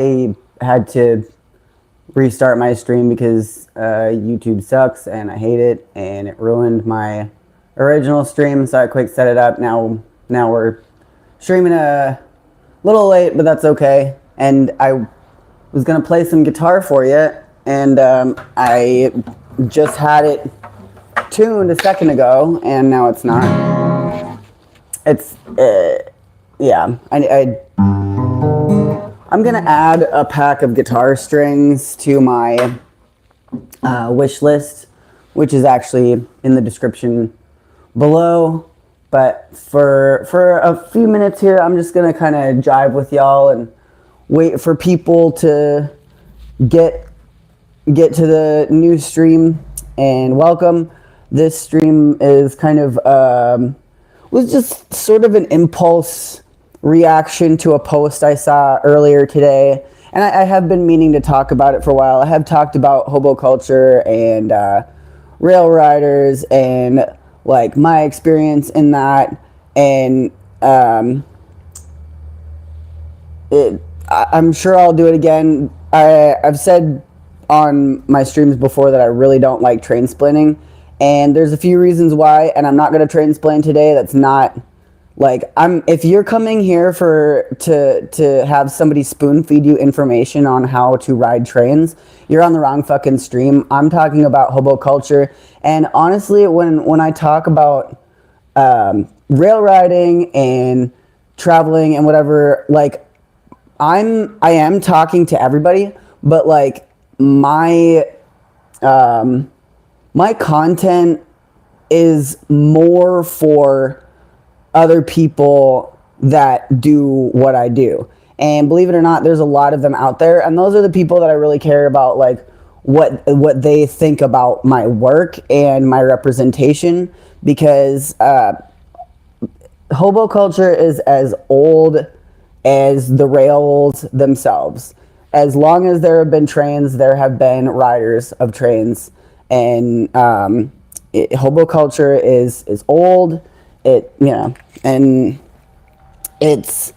I had to restart my stream because YouTube sucks and I hate it and it ruined my original stream. So I quick set it up. Now we're streaming a little late, but that's okay. And I was gonna play some guitar for you, and I just had it tuned a second ago, and now it's not. It's yeah. I'm gonna add a pack of guitar strings to my wish list, which is actually in the description below. But for a few minutes here, I'm just gonna kind of jive with y'all and wait for people to get to the new stream. And welcome. This stream is kind of was just sort of an impulse reaction to a post I saw earlier today, and I have been meaning to talk about it for a while. I have talked about hobo culture and rail riders and like my experience in that, and I'm sure I'll do it again. I've said on my streams before that I really don't like train-splaining, and there's a few reasons why, and I'm not going to train-splain today. That's not like if you're coming here to have somebody spoon feed you information on how to ride trains, you're on the wrong fucking stream. I'm talking about hobo culture, and honestly, when I talk about rail riding and traveling and whatever, like I am talking to everybody, but like my content is more for other people that do what I do. And believe it or not, there's a lot of them out there, and those are the people that I really care about, like what they think about my work and my representation, because hobo culture is as old as the rails themselves. As long as there have been trains, there have been riders of trains, and hobo culture is old. And it's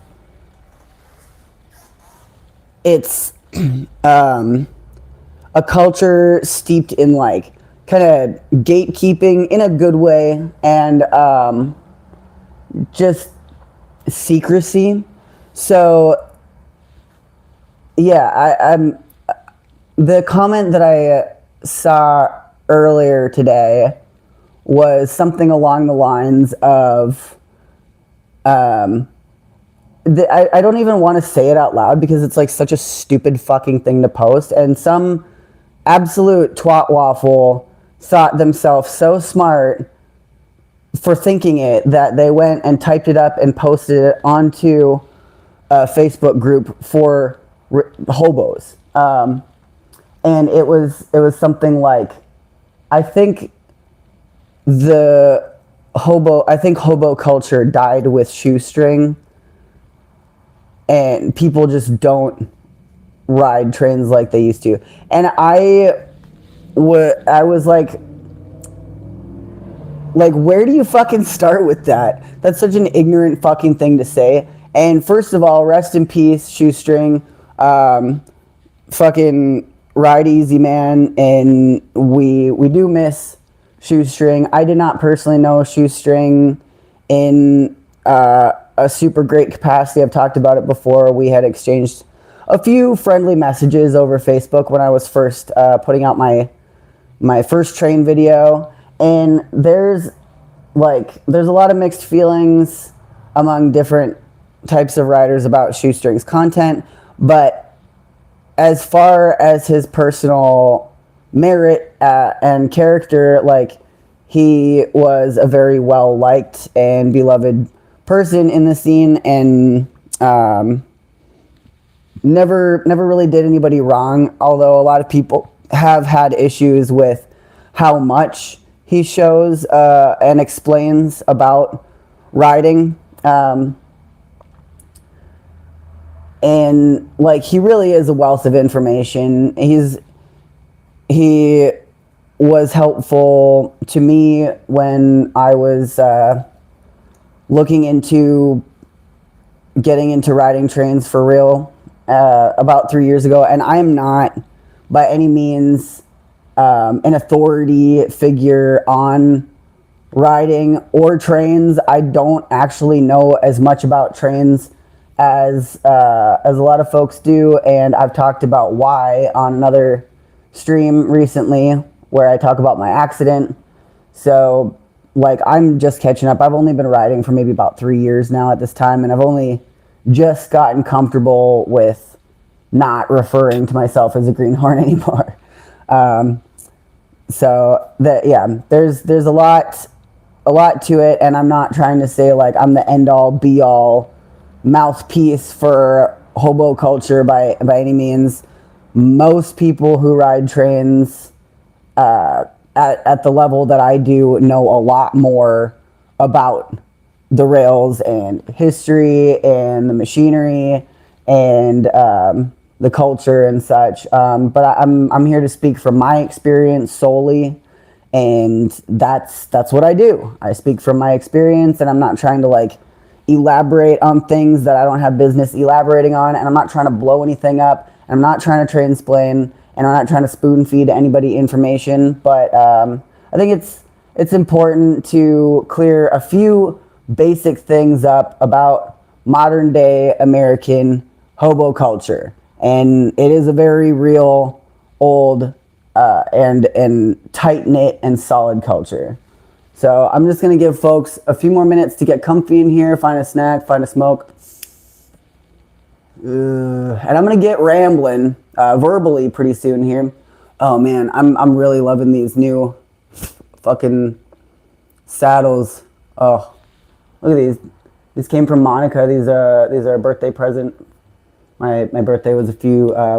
a culture steeped in like kind of gatekeeping in a good way, and just secrecy. So yeah, I'm the comment that I saw earlier today was something along the lines of I don't even want to say it out loud because it's like such a stupid fucking thing to post, and some absolute twat waffle thought themselves so smart for thinking it that they went and typed it up and posted it onto a Facebook group for hobos, and it was something like, I think hobo culture died with shoestring, and people just don't ride trains like they used to. And I was like, where do you fucking start with that? That's such an ignorant fucking thing to say. And first of all, rest in peace, shoestring. Fucking ride easy, man. And we do miss shoestring. I did not personally know shoestring in a super great capacity. I've talked about it before. We had exchanged a few friendly messages over Facebook when I was first putting out my first train video, and there's a lot of mixed feelings among different types of riders about shoestring's content. But as far as his personal merit and character, like, he was a very well liked and beloved person in the scene, and never really did anybody wrong, although a lot of people have had issues with how much he shows and explains about riding. And like, he really is a wealth of information. He was helpful to me when I was looking into getting into riding trains for real. about 3 years ago, and I am not by any means an authority figure on riding or trains. I don't actually know as much about trains as a lot of folks do, and I've talked about why on another stream recently where I talk about my accident. So like, I'm just catching up. I've only been riding for maybe about 3 years now at this time, and I've only just gotten comfortable with not referring to myself as a greenhorn anymore. So that, yeah, there's a lot to it, and I'm not trying to say like I'm the end all be all mouthpiece for hobo culture by any means. Most people who ride trains at the level that I do know a lot more about the rails and history and the machinery and the culture and such. But I'm here to speak from my experience solely, and that's what I do. I speak from my experience, and I'm not trying to like elaborate on things that I don't have business elaborating on, and I'm not trying to blow anything up, and I'm not trying to transplain, and I'm not trying to spoon feed anybody information. But I think it's important to clear a few basic things up about modern day American hobo culture. And it is a very real, old, and tight-knit and solid culture. So I'm just going to give folks a few more minutes to get comfy in here, find a snack, find a smoke. And I'm going to get rambling verbally pretty soon here. Oh man, I'm really loving these new fucking saddles. Oh, look at these. These came from Monica. These are a birthday present. My birthday was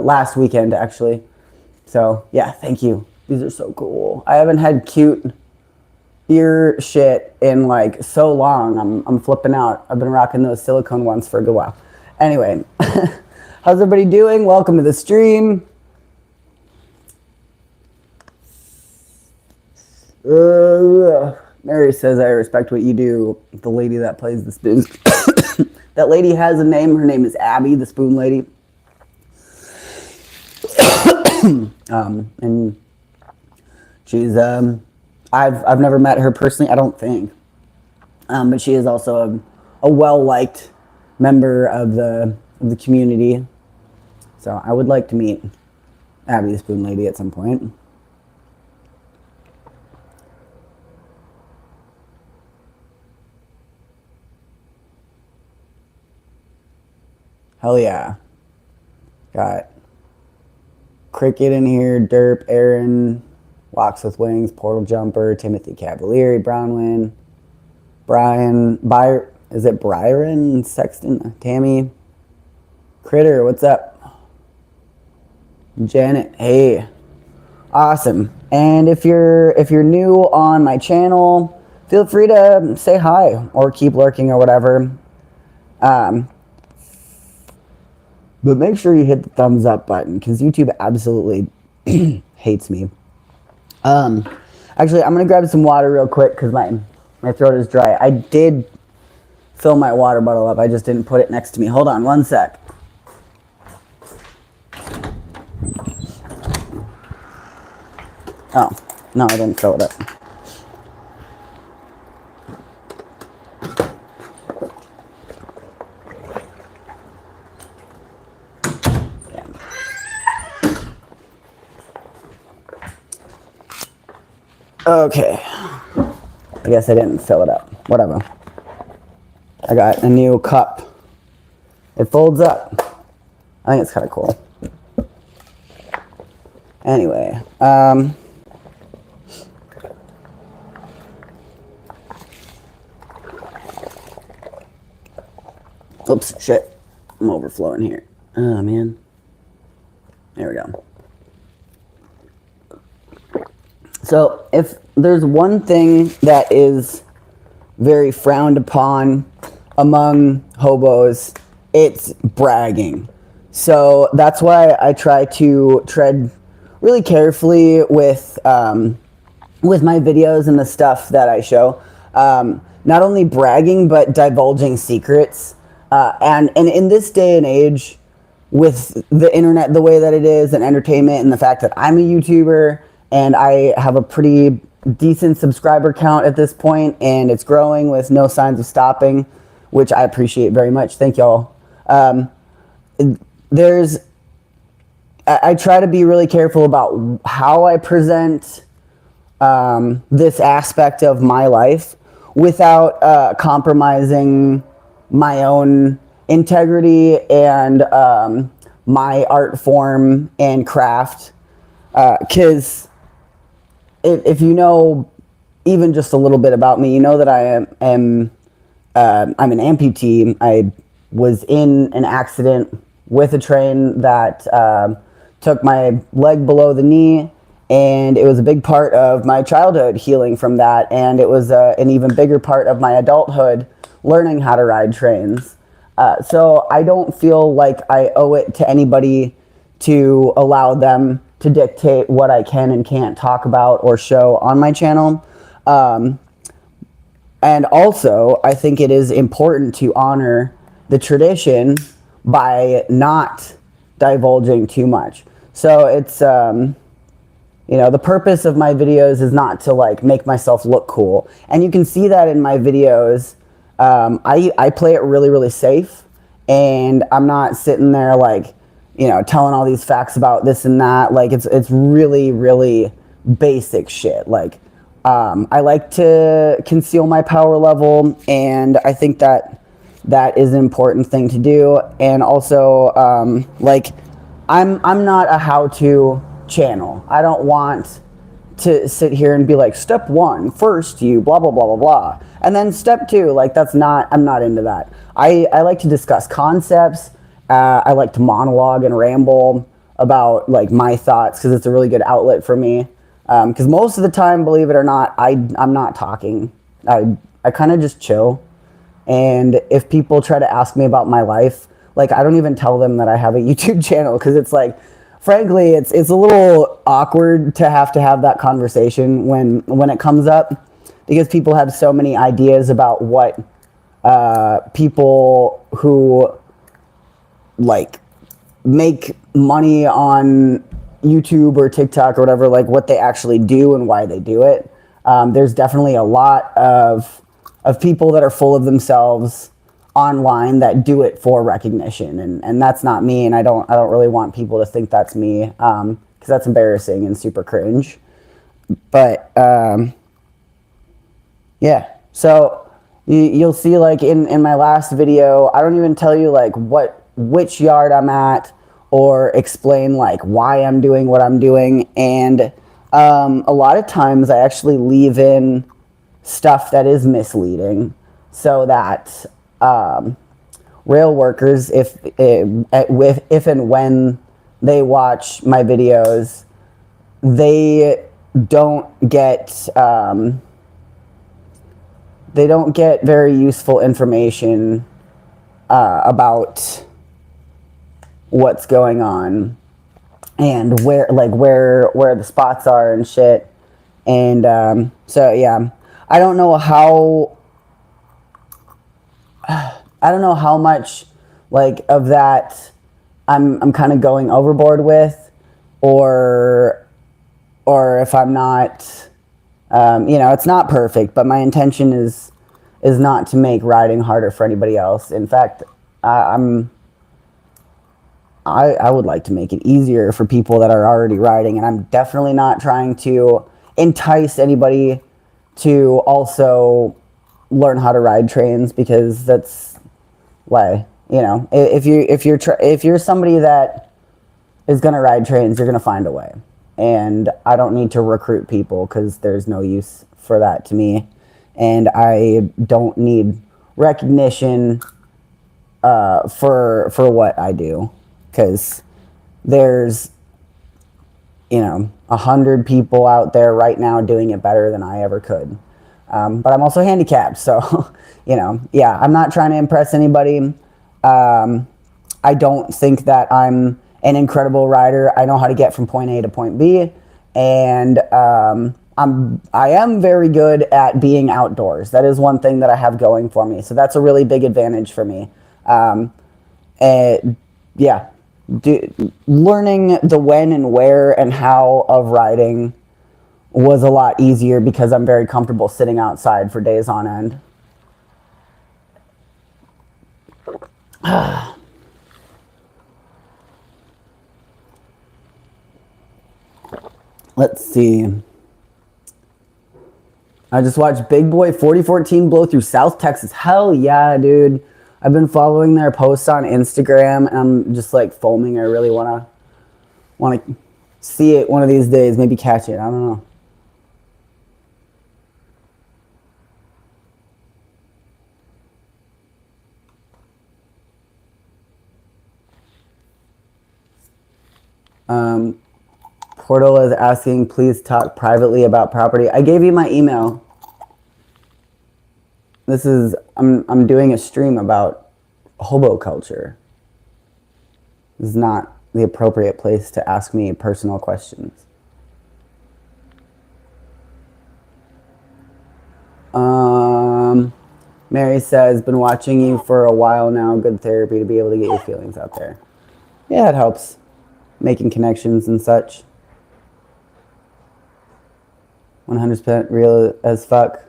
last weekend actually. So yeah, thank you. These are so cool. I haven't had cute ear shit in like so long. I'm flipping out. I've been rocking those silicone ones for a good while. Anyway, how's everybody doing? Welcome to the stream. Mary says, I respect what you do. The lady that plays the spoons. That lady has a name. Her name is Abby, the spoon lady. And she's, I've never met her personally, I don't think. But she is also a well-liked member of the community. So I would like to meet Abby, the spoon lady, at some point. Hell yeah. Got Cricket in here, Derp, Aaron, Walks with Wings, Portal Jumper, Timothy Cavalieri, Brownwind, Brian, is it Byron, Sexton, Tammy, Critter, what's up? Janet, hey. Awesome. And if you're new on my channel, feel free to say hi or keep lurking or whatever. But make sure you hit the thumbs up button because YouTube absolutely hates me. Actually, I'm going to grab some water real quick because my throat is dry. I did fill my water bottle up. I just didn't put it next to me. Hold on one sec. Oh, no, I didn't fill it up. Okay, I guess I didn't fill it up. Whatever. I got a new cup. It folds up. I think it's kind of cool. Anyway, oops, shit. I'm overflowing here. Oh, man. There we go. So if there's one thing that is very frowned upon among hobos, it's bragging. So that's why I try to tread really carefully with my videos and the stuff that I show. Not only bragging, but divulging secrets. And in this day and age, with the internet the way that it is and entertainment and the fact that I'm a YouTuber and I have a pretty decent subscriber count at this point and it's growing with no signs of stopping, which I appreciate very much. Thank y'all. I try to be really careful about how I present this aspect of my life without compromising my own integrity and my art form and craft. Because if you know even just a little bit about me, you know that I'm an amputee. I was in an accident with a train that took my leg below the knee, and it was a big part of my childhood healing from that, and it was an even bigger part of my adulthood learning how to ride trains. So I don't feel like I owe it to anybody to allow them to dictate what I can and can't talk about or show on my channel. And also, I think it is important to honor the tradition by not divulging too much. So it's, you know, the purpose of my videos is not to like make myself look cool. And you can see that in my videos. I play it really, really safe, and I'm not sitting there like, you know, telling all these facts about this and that. Like it's really, really basic shit. Like, I like to conceal my power level, and I think that that is an important thing to do. And also, like, I'm not a how-to channel. I don't want to sit here and be like, step one, first you blah, blah, blah, blah, blah. And then step two, like I'm not into that. I like to discuss concepts. I like to monologue and ramble about like my thoughts because it's a really good outlet for me. Because most of the time, believe it or not, I'm not talking. I kind of just chill. And if people try to ask me about my life, like I don't even tell them that I have a YouTube channel, because it's like, frankly, it's a little awkward to have that conversation when it comes up, because people have so many ideas about what people who like make money on YouTube or TikTok or whatever, like what they actually do and why they do it. There's definitely a lot of people that are full of themselves online that do it for recognition, and that's not me, and I don't really want people to think that's me, because that's embarrassing and super cringe. But yeah, so you'll see like in my last video, I don't even tell you like which yard I'm at, or explain like why I'm doing what I'm doing. And a lot of times I actually leave in stuff that is misleading, so that rail workers, if and when they watch my videos, they don't get very useful information about what's going on and where the spots are and shit. And so yeah, I don't know how much like of that I'm kind of going overboard with, or if I'm not, you know, it's not perfect, but my intention is not to make riding harder for anybody else. In fact, I would like to make it easier for people that are already riding, and I'm definitely not trying to entice anybody to also learn how to ride trains, because that's why, you know, if you're somebody that is going to ride trains, you're going to find a way. And I don't need to recruit people, because there's no use for that to me. And I don't need recognition for what I do, because there's, you know, 100 people out there right now doing it better than I ever could. But I'm also handicapped, so, you know, yeah, I'm not trying to impress anybody. I don't think that I'm an incredible rider. I know how to get from point A to point B, and I am very good at being outdoors. That is one thing that I have going for me, so that's a really big advantage for me. Yeah, learning the when and where and how of riding was a lot easier because I'm very comfortable sitting outside for days on end. Let's see. I just watched Big Boy 4014 blow through South Texas. Hell yeah, dude. I've been following their posts on Instagram, and I'm just like foaming. I really want to see it one of these days. Maybe catch it. I don't know. Portal is asking, please talk privately about property. I gave you my email. This is, I'm doing a stream about hobo culture. This is not the appropriate place to ask me personal questions. Mary says, been watching you for a while now. Good therapy to be able to get your feelings out there. Yeah, it helps. Making connections and such. 100% real as fuck.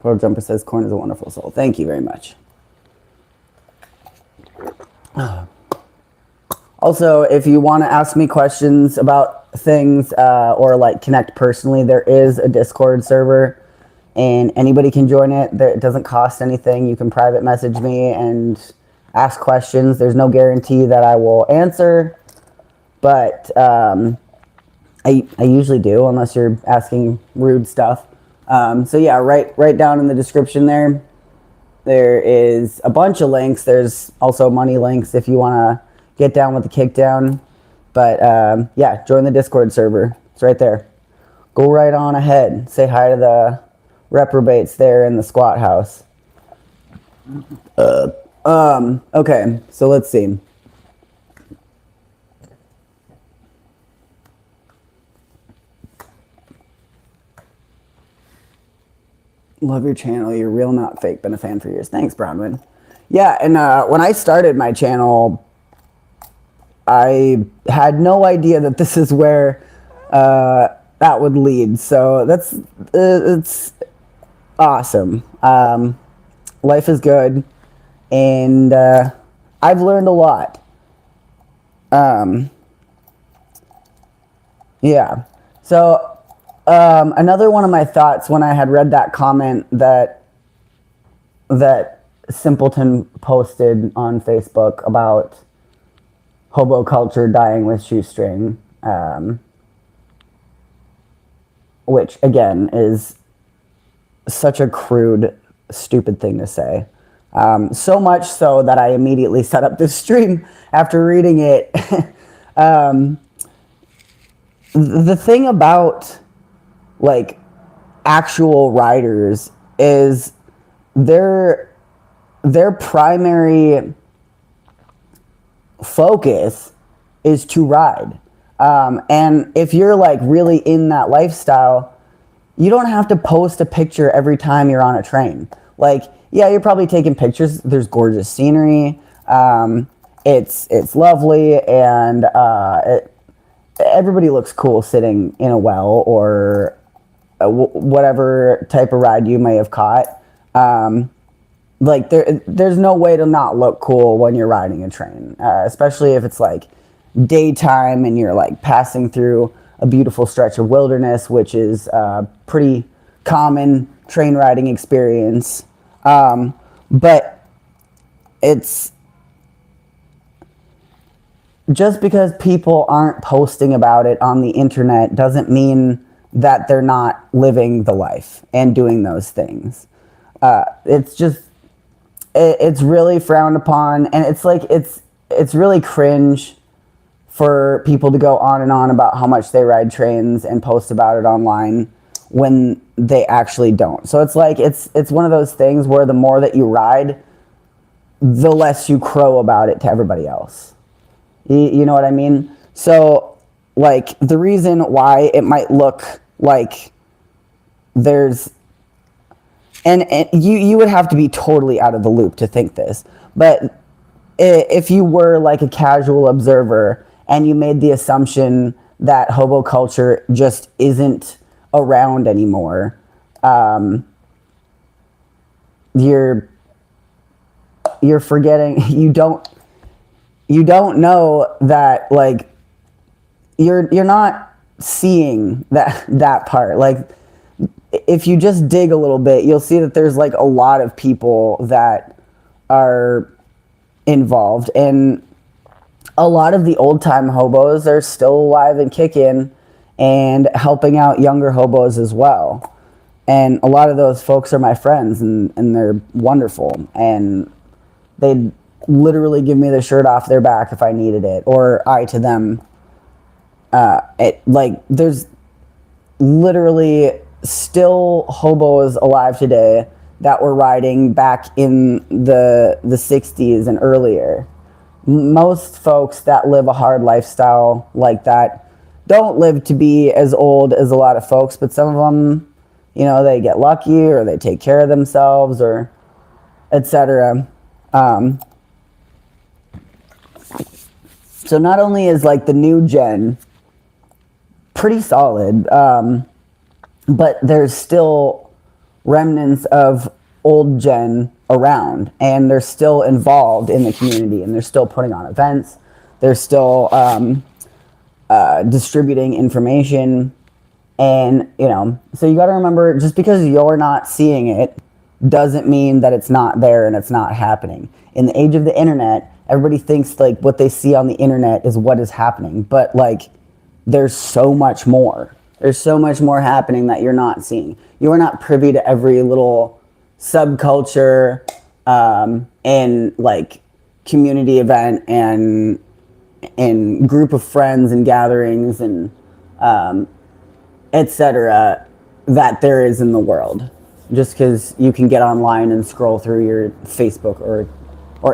Portal Jumper says, Corn is a wonderful soul. Thank you very much. Also, if you want to ask me questions about things or like connect personally, there is a Discord server and anybody can join it. It doesn't cost anything. You can private message me and ask questions. There's no guarantee that I will answer, but I usually do, unless you're asking rude stuff. So yeah, right down in the description there is a bunch of links. There's also money links if you want to get down with the kickdown. But yeah, join the Discord server. It's right there. Go right on ahead. Say hi to the reprobates there in the squat house. Okay, so let's see. Love your channel. You're real, not fake. Been a fan for years. Thanks, Bronwyn. Yeah, and when I started my channel, I had no idea that this is where that would lead. So that's it's awesome. Life is good, and I've learned a lot. Yeah. So another one of my thoughts when I had read that comment that Simpleton posted on Facebook about hobo culture dying with shoestring, which again is such a crude, stupid thing to say. So much so that I immediately set up this stream after reading it. The thing about like actual riders is their primary focus is to ride. And if you're like really in that lifestyle, you don't have to post a picture every time you're on a train. Like, yeah, you're probably taking pictures. There's gorgeous scenery. It's lovely, and everybody looks cool sitting in a well or whatever type of ride you may have caught. Like there's no way to not look cool when you're riding a train, especially if it's like daytime and you're like passing through a beautiful stretch of wilderness, which is a pretty common train riding experience. But it's just because people aren't posting about it on the internet doesn't mean that they're not living the life and doing those things. It's really frowned upon, and it's like it's really cringe for people to go on and on about how much they ride trains and post about it online when they actually don't. So it's like it's one of those things where the more that you ride, the less you crow about it to everybody else. You know what I mean? So like the reason why it might look like there's and you would have to be totally out of the loop to think this, but if you were like a casual observer and you made the assumption that hobo culture just isn't around anymore, you're forgetting, you don't know that, like, you're not seeing that part. Like, if you just dig a little bit, you'll see that there's like a lot of people that are involved, and a lot of the old time hobos are still alive and kicking and helping out younger hobos as well. And a lot of those folks are my friends, and they're wonderful, and they'd literally give me the shirt off their back if I needed it, or I to them. There's literally still hobos alive today that were riding back in the 60s and earlier. Most folks that live a hard lifestyle like that don't live to be as old as a lot of folks, but some of them, you know, they get lucky, or they take care of themselves, or etc. So not only is like the new gen pretty solid, but there's still remnants of old gen around, and they're still involved in the community, and they're still putting on events. They're still distributing information. And, you know, so you got to remember, just because you're not seeing it doesn't mean that it's not there and it's not happening. In the age of the internet, everybody thinks like what they see on the internet is what is happening, but like there's so much more. There's so much more happening that you're not seeing. You are not privy to every little subculture and like community event and group of friends and gatherings and etc. that there is in the world. Just because you can get online and scroll through your Facebook or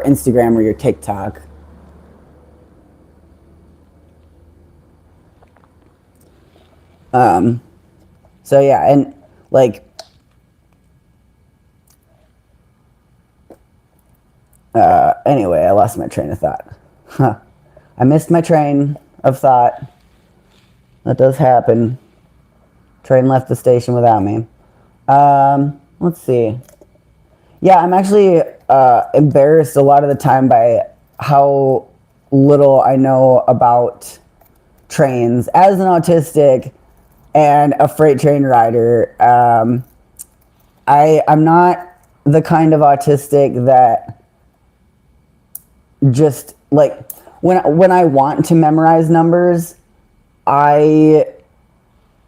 Instagram or your TikTok. So yeah, and like anyway, I lost my train of thought. I missed my train of thought. That does happen. Train left the station without me. Let's see. Yeah, I'm actually embarrassed a lot of the time by how little I know about trains. As an autistic and a freight train rider, I'm not the kind of autistic that just like when I want to memorize numbers, I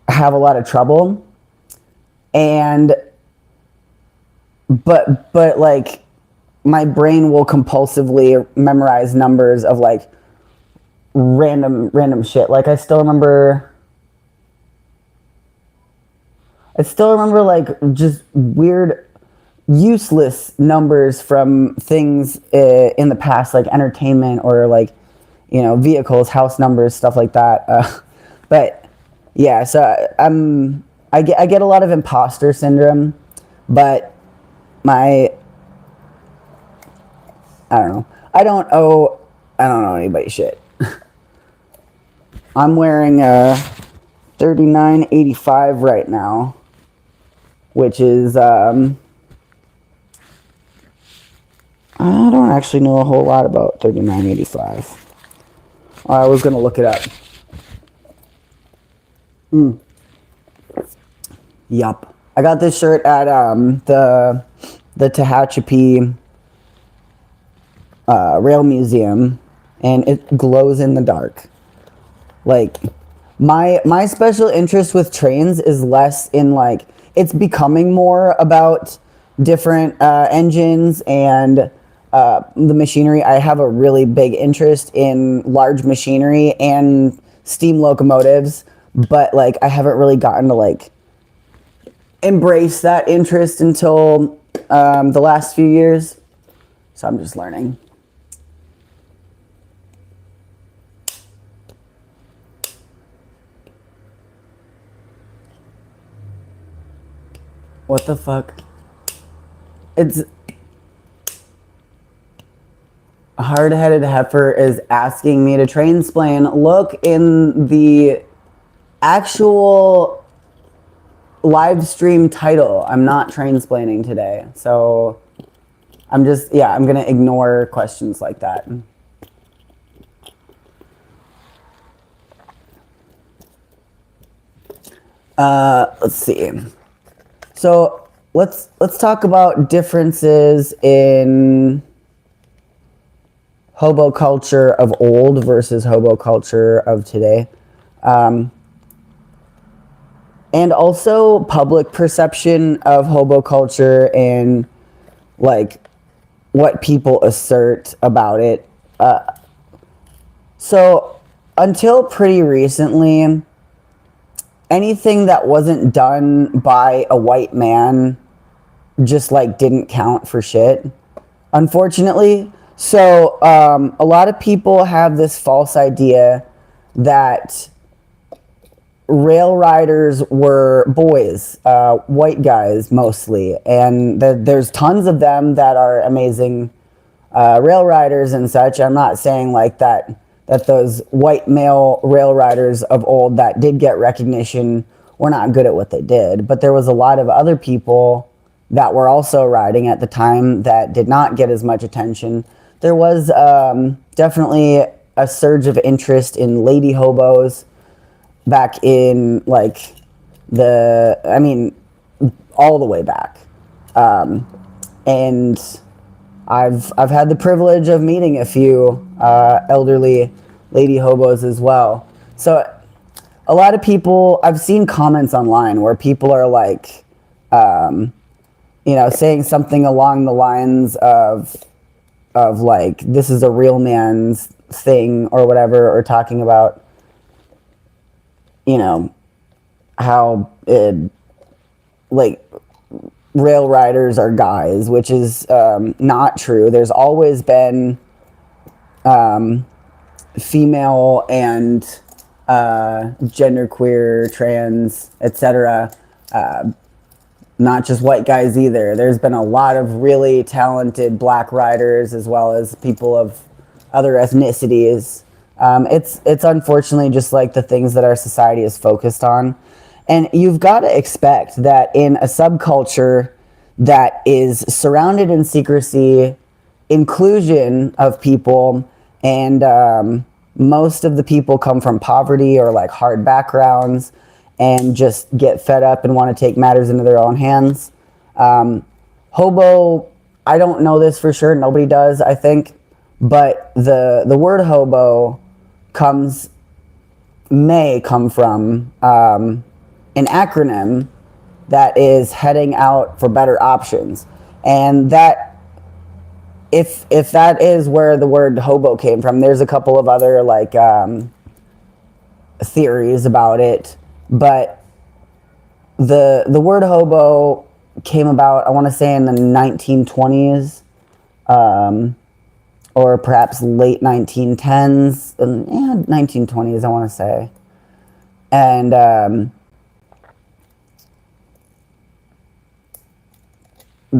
have a lot of trouble. And but like my brain will compulsively memorize numbers of like random shit. Like I still remember like just weird useless numbers from things in the past, like entertainment or like, you know, vehicles, house numbers, stuff like that. But yeah, so I get a lot of imposter syndrome, but I don't know. I don't owe anybody shit. I'm wearing a 39.85 right now, which is I don't actually know a whole lot about 39.85. I was gonna look it up. Yup. I got this shirt at the Tehachapi Rail Museum, and it glows in the dark. Like my special interest with trains is less in like, it's becoming more about different engines and the machinery. I have a really big interest in large machinery and steam locomotives, but like I haven't really gotten to like embrace that interest until the last few years. So I'm just learning. What the fuck? It's hard-headed heifer is asking me to train-splain. Look in the actual live stream title. I'm not train-splaining today. So I'm just, yeah, I'm going to ignore questions like that. Let's see. So let's talk about differences in hobo culture of old versus hobo culture of today. And also public perception of hobo culture and like what people assert about it. So until pretty recently, anything that wasn't done by a white man just like didn't count for shit, unfortunately. So a lot of people have this false idea that rail riders were boys, white guys mostly, and there's tons of them that are amazing rail riders and such. I'm not saying like that those white male rail riders of old that did get recognition were not good at what they did, but there was a lot of other people that were also riding at the time that did not get as much attention. There was definitely a surge of interest in lady hobos back in like all the way back. And I've had the privilege of meeting a few elderly lady hobos as well. So a lot of people, I've seen comments online where people are like, saying something along the lines of like, this is a real man's thing or whatever, or talking about, how like rail riders are guys, which is not true. There's always been female and genderqueer, trans, etc. Not just white guys either. There's been a lot of really talented black riders as well as people of other ethnicities. It's unfortunately just like the things that our society is focused on. And you've got to expect that in a subculture that is surrounded in secrecy, inclusion of people, and most of the people come from poverty or like hard backgrounds and just get fed up and want to take matters into their own hands. Hobo, I don't know this for sure. Nobody does, I think. But the word hobo may come from an acronym that is heading out for better options. And that, if that is where the word hobo came from, there's a couple of other like theories about it. But the word hobo came about, I want to say, in the 1920s, or perhaps late 1910s, 1920s, I want to say. And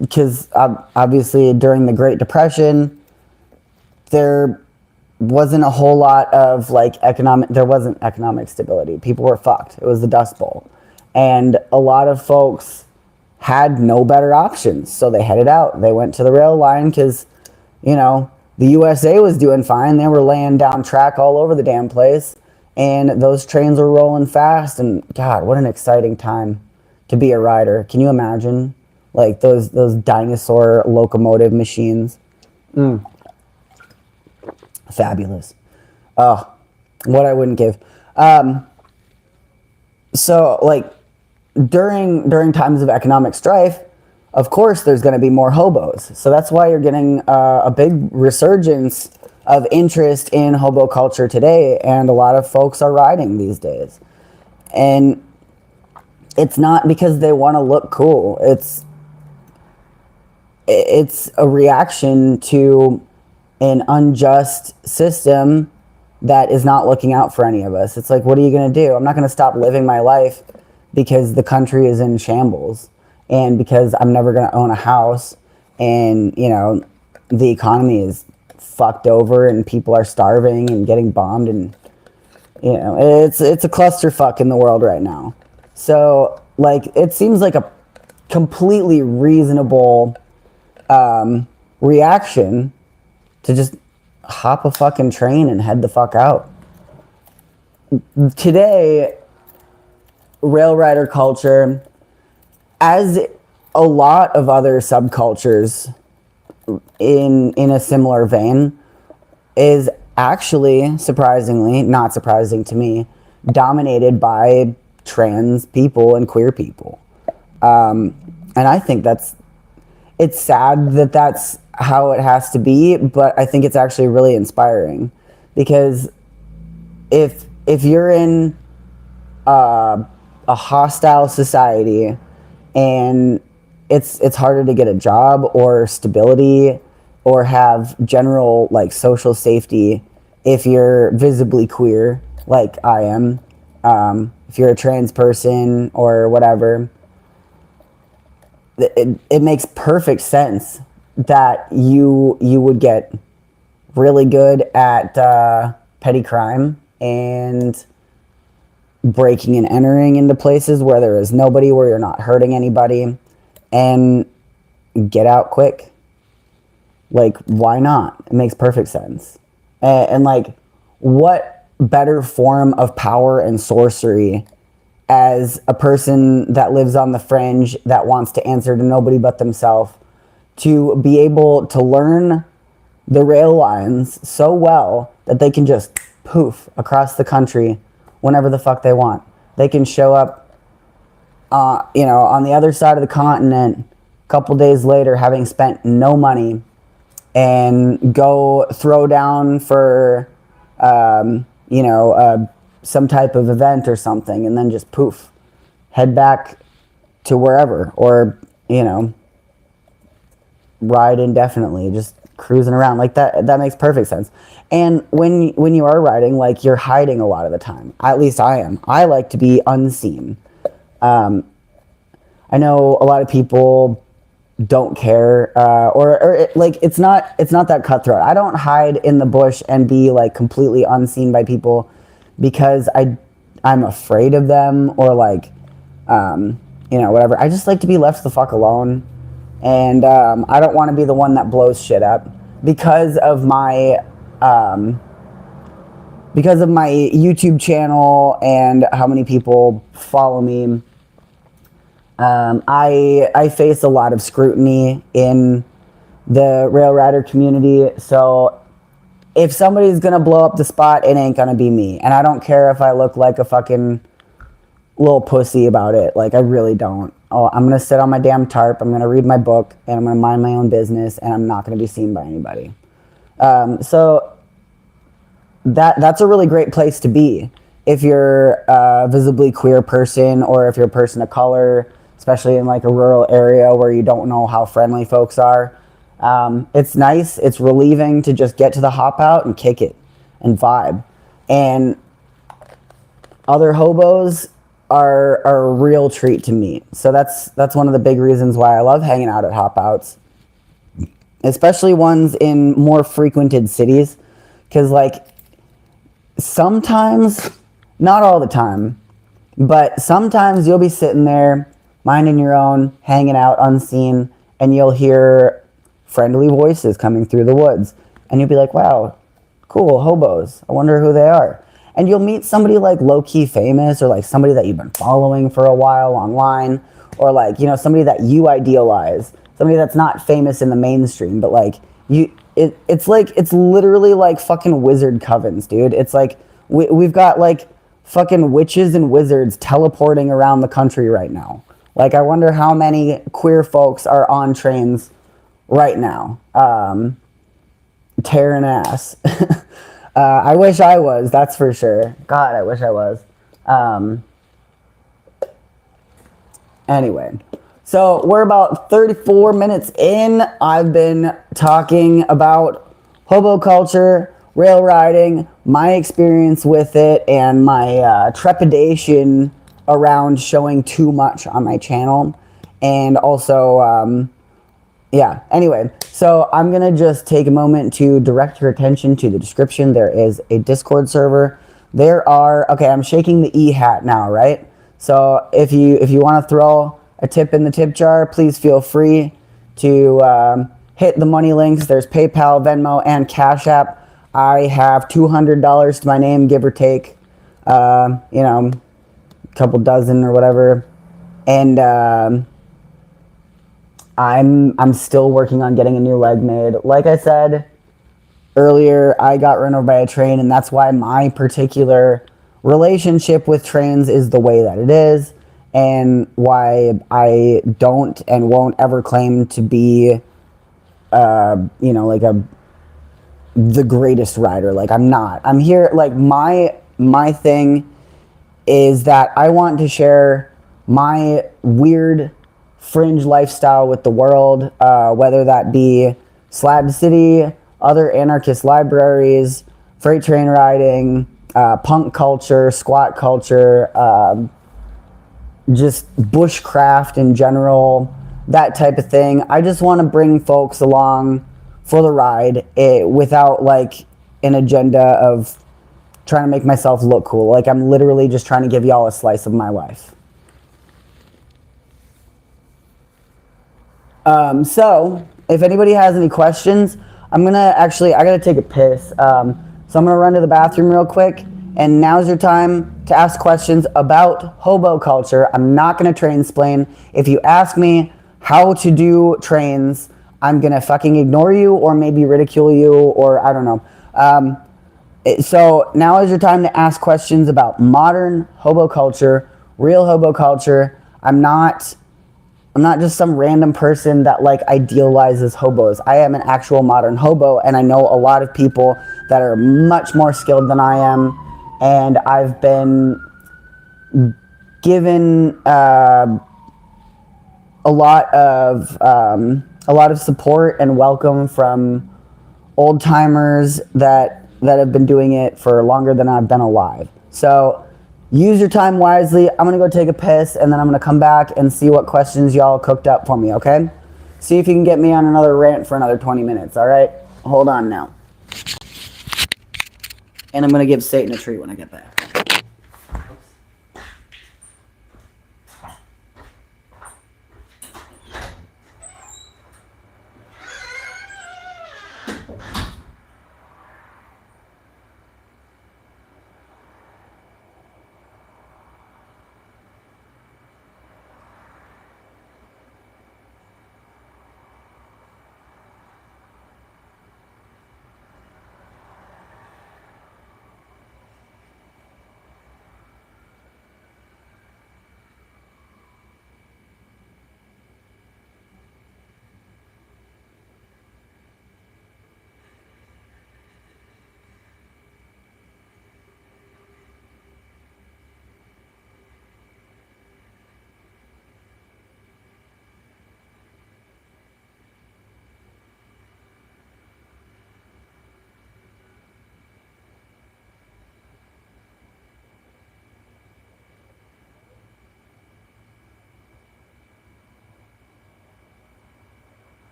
because obviously during the Great Depression, there wasn't a whole lot of like there wasn't economic stability. People were fucked. It was the Dust Bowl. And a lot of folks had no better options. So they headed out. They went to the rail line because, the USA was doing fine. They were laying down track all over the damn place. And those trains were rolling fast. And God, what an exciting time to be a rider. Can you imagine? Like those dinosaur locomotive machines. Fabulous. Oh, what I wouldn't give. So like during times of economic strife, of course there's going to be more hobos. So that's why you're getting a big resurgence of interest in hobo culture today, and a lot of folks are riding these days. And it's not because they want to look cool. It's a reaction to an unjust system that is not looking out for any of us. It's like, what are you going to do? I'm not going to stop living my life because the country is in shambles and because I'm never going to own a house and, the economy is fucked over and people are starving and getting bombed, and it's a clusterfuck in the world right now. So like it seems like a completely reasonable reaction to just hop a fucking train and head the fuck out. Today, rail rider culture, as a lot of other subcultures in a similar vein, is actually, surprisingly, not surprising to me, dominated by trans people and queer people. And I think it's sad that that's how it has to be, but I think it's actually really inspiring, because if you're in a hostile society and it's harder to get a job or stability or have general like social safety if you're visibly queer, like I am, if you're a trans person or whatever, it makes perfect sense that you would get really good at petty crime and breaking and entering into places where there is nobody, where you're not hurting anybody, and get out quick. Like, why not? It makes perfect sense. And like, what better form of power and sorcery as a person that lives on the fringe, that wants to answer to nobody but themselves, to be able to learn the rail lines so well that they can just poof across the country whenever the fuck they want. They can show up, on the other side of the continent a couple days later, having spent no money, and go throw down for, some type of event or something, and then just poof, head back to wherever, or, ride indefinitely, just cruising around like that. That makes perfect sense. And when you are riding, like, you're hiding a lot of the time. At least I am. I like to be unseen. I know a lot of people don't care, it's not that cutthroat. I don't hide in the bush and be like completely unseen by people because I'm afraid of them, or like, whatever. I just like to be left the fuck alone. And I don't want to be the one that blows shit up because of my YouTube channel and how many people follow me. I face a lot of scrutiny in the rail rider community, so if somebody's gonna blow up the spot, it ain't gonna be me. And I don't care if I look like a fucking little pussy about it. Like, I really don't. Oh, I'm gonna sit on my damn tarp, I'm gonna read my book, and I'm gonna mind my own business, and I'm not gonna be seen by anybody. So that's a really great place to be if you're a visibly queer person, or if you're a person of color, especially in like a rural area where you don't know how friendly folks are. It's nice, it's relieving to just get to the hop out and kick it and vibe. And other hobos are a real treat to meet. So that's one of the big reasons why I love hanging out at hop outs, especially ones in more frequented cities, because like sometimes, not all the time, but sometimes you'll be sitting there minding your own, hanging out unseen, and you'll hear friendly voices coming through the woods, and you'll be like, wow, cool, hobos, I wonder who they are. And you'll meet somebody like low-key famous, or like somebody that you've been following for a while online, or like, somebody that you idealize, somebody that's not famous in the mainstream, but like it's literally like fucking wizard covens, dude. It's like we've got like fucking witches and wizards teleporting around the country right now. Like, I wonder how many queer folks are on trains right now, tearing ass. I wish I was, that's for sure. God, I wish I was. Anyway, so we're about 34 minutes in. I've been talking about hobo culture, rail riding, my experience with it, and my trepidation around showing too much on my channel, and also yeah, anyway, so I'm going to just take a moment to direct your attention to the description. There is a Discord server. There are, okay, I'm shaking the E hat now, right? So if you want to throw a tip in the tip jar, please feel free to hit the money links. There's PayPal, Venmo, and Cash App. I have $200 to my name, give or take, you know, a couple dozen or whatever. And I'm still working on getting a new leg made. Like I said earlier, I got run over by a train, and that's why my particular relationship with trains is the way that it is, and why I don't and won't ever claim to be, you know, like the greatest rider. Like, I'm not. I'm here, like, my thing is that I want to share my weird fringe lifestyle with the world, whether that be Slab City, other anarchist libraries, freight train riding, punk culture, squat culture, just bushcraft in general, that type of thing. I just want to bring folks along for the ride without like an agenda of trying to make myself look cool. Like, I'm literally just trying to give y'all a slice of my life. So if anybody has any questions, I gotta take a piss. So I'm gonna run to the bathroom real quick, and now's your time to ask questions about hobo culture. I'm not gonna train-splain. If you ask me how to do trains, I'm gonna fucking ignore you or maybe ridicule you, or I don't know. So now is your time to ask questions about modern hobo culture, real hobo culture. I'm not just some random person that like idealizes hobos. I am an actual modern hobo, and I know a lot of people that are much more skilled than I am, and I've been given a lot of support and welcome from old timers that have been doing it for longer than I've been alive. So use your time wisely. I'm gonna go take a piss, and then I'm gonna come back and see what questions y'all cooked up for me, okay? See if you can get me on another rant for another 20 minutes, all right? Hold on now. And I'm gonna give Satan a treat when I get back.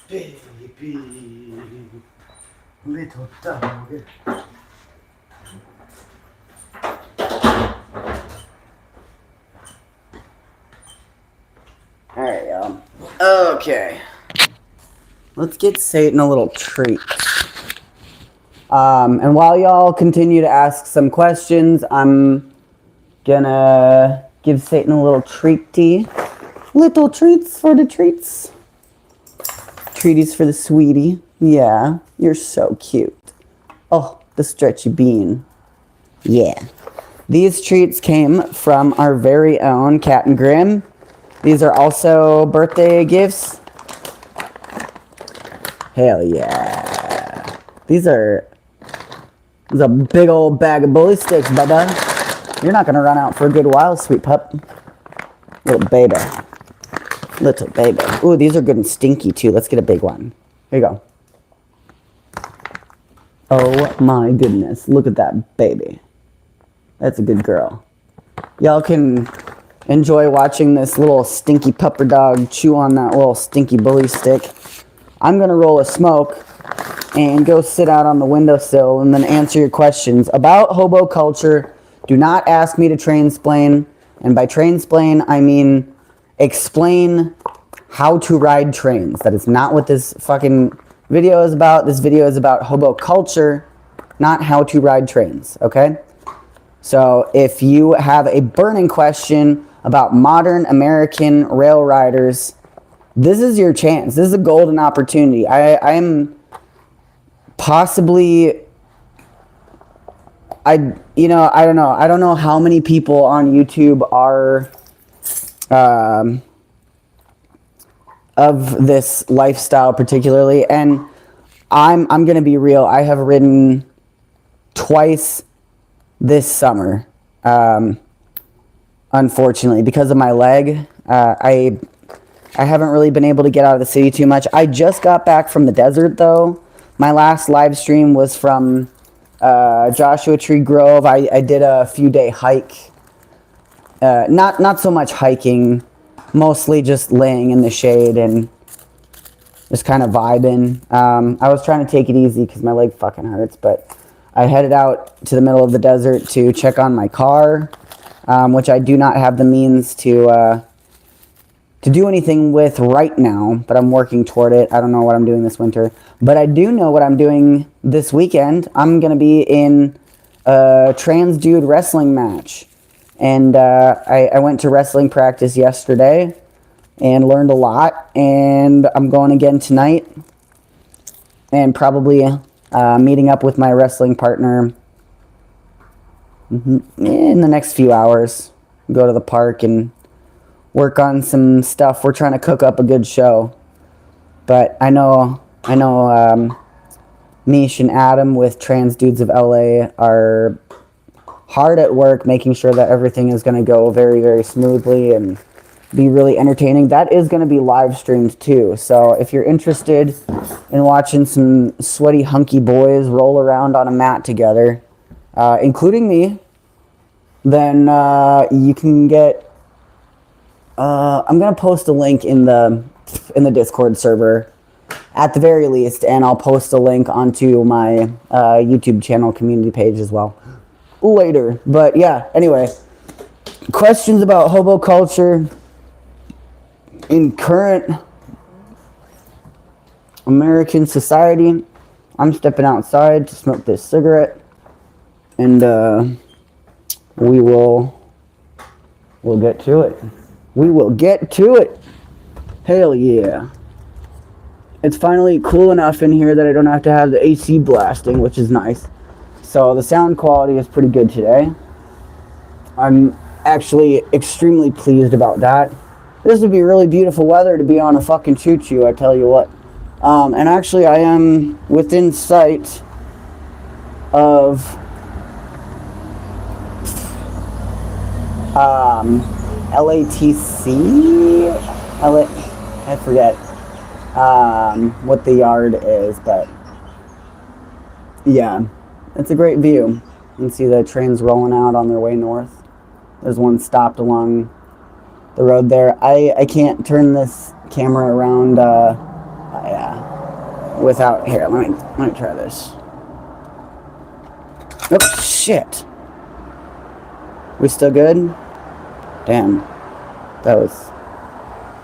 Baby, little dog. Alright, y'all. Okay. Let's get Satan a little treat. And while y'all continue to ask some questions, I'm gonna give Satan a little treaty. Little treats for the treats. Treaties for the sweetie. Yeah, you're so cute. Oh, the stretchy bean. Yeah. These treats came from our very own Cat and Grim. These are also birthday gifts. Hell yeah. These are a big old bag of bully sticks, bubba. You're not gonna run out for a good while, sweet pup. Little baby. Little baby. Ooh, these are good and stinky too. Let's get a big one. Here you go. Oh my goodness. Look at that baby. That's a good girl. Y'all can enjoy watching this little stinky pupper dog chew on that little stinky bully stick. I'm gonna roll a smoke and go sit out on the windowsill and then answer your questions about hobo culture. Do not ask me to train-splain. And by train-splain, I mean explain how to ride trains. That is not what this fucking video is about. This video is about hobo culture, not how to ride trains, okay? So if you have a burning question about modern American rail riders, this is your chance. This is a golden opportunity. I'm possibly, I don't know. I don't know how many people on YouTube are of this lifestyle particularly, and I'm going to be real. I have ridden twice this summer, unfortunately, because of my leg. I haven't really been able to get out of the city too much. I just got back from the desert, though. My last live stream was from Joshua Tree Grove. I did a few-day hike. Not so much hiking, mostly just laying in the shade and just kind of vibing. I was trying to take it easy because my leg fucking hurts, but I headed out to the middle of the desert to check on my car, which I do not have the means to do anything with right now, but I'm working toward it. I don't know what I'm doing this winter, but I do know what I'm doing this weekend. I'm going to be in a trans dude wrestling match, and I went to wrestling practice yesterday and learned a lot, and I'm going again tonight, and probably meeting up with my wrestling partner in the next few hours. Go to the park and work on some stuff. We're trying to cook up a good show. But I know Mish and Adam with Trans Dudes of LA are hard at work making sure that everything is going to go very, very smoothly and be really entertaining. That is going to be live streamed too. So if you're interested in watching some sweaty, hunky boys roll around on a mat together, including me, then you can get... I'm going to post a link in the Discord server at the very least, and I'll post a link onto my YouTube channel community page as well later. But yeah, anyway, questions about hobo culture in current American society. I'm stepping outside to smoke this cigarette, and we'll get to it. We will get to it. Hell yeah. It's finally cool enough in here that I don't have to have the AC blasting, which is nice. So the sound quality is pretty good today. I'm actually extremely pleased about that. This would be really beautiful weather to be on a fucking choo-choo, I tell you what. And actually I am within sight of LATC? I forget what the yard is, but yeah, it's a great view. You can see the trains rolling out on their way north. There's one stopped along the road there. I can't turn this camera around Yeah. Without, here, let me try this. Oh, shit. We still good? Damn. That was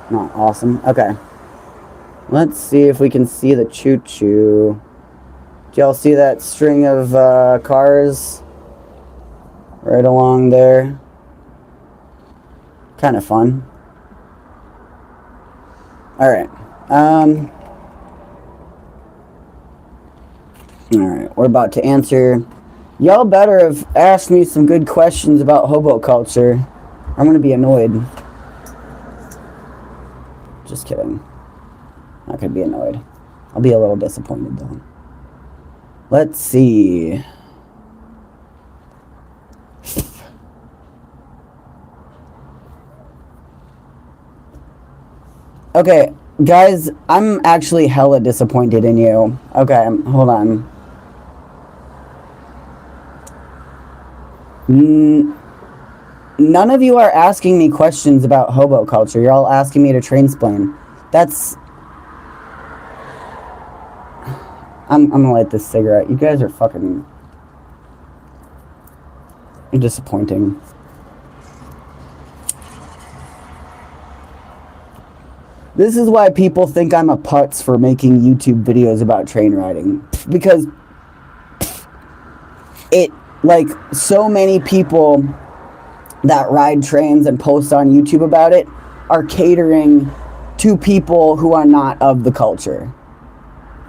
not awesome. Okay. Let's see if we can see the choo-choo. Do y'all see that string of cars right along there? Kind of fun. Alright. Alright, we're about to answer. Y'all better have asked me some good questions about hobo culture. I'm gonna be annoyed. Just kidding. Not gonna be annoyed. I'll be a little disappointed though. Let's see. Okay, guys, I'm actually hella disappointed in you. Okay, hold on. None of you are asking me questions about hobo culture. You're all asking me to train-splain. That's... I'm gonna light this cigarette. You guys are fucking... disappointing. This is why people think I'm a putz for making YouTube videos about train riding. Because it, like, so many people that ride trains and post on YouTube about it are catering to people who are not of the culture.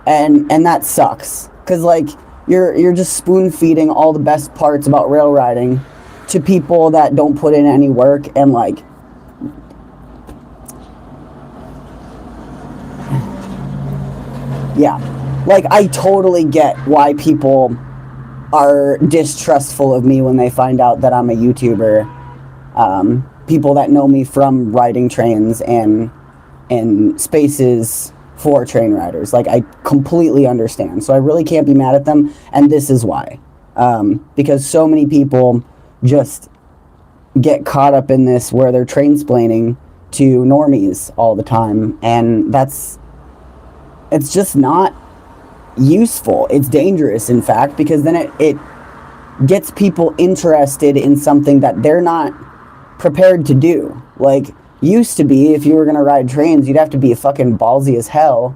And that sucks. Because, like, you're just spoon-feeding all the best parts about rail riding to people that don't put in any work and, like... Yeah. Like, I totally get why people are distrustful of me when they find out that I'm a YouTuber. People that know me from riding trains and spaces for train riders. Like, I completely understand. So I really can't be mad at them. And this is why. Because so many people just get caught up in this where they're train-splaining to normies all the time. And it's just not useful. It's dangerous, in fact, because then it gets people interested in something that they're not prepared to do. Like, used to be, if you were going to ride trains, you'd have to be fucking ballsy as hell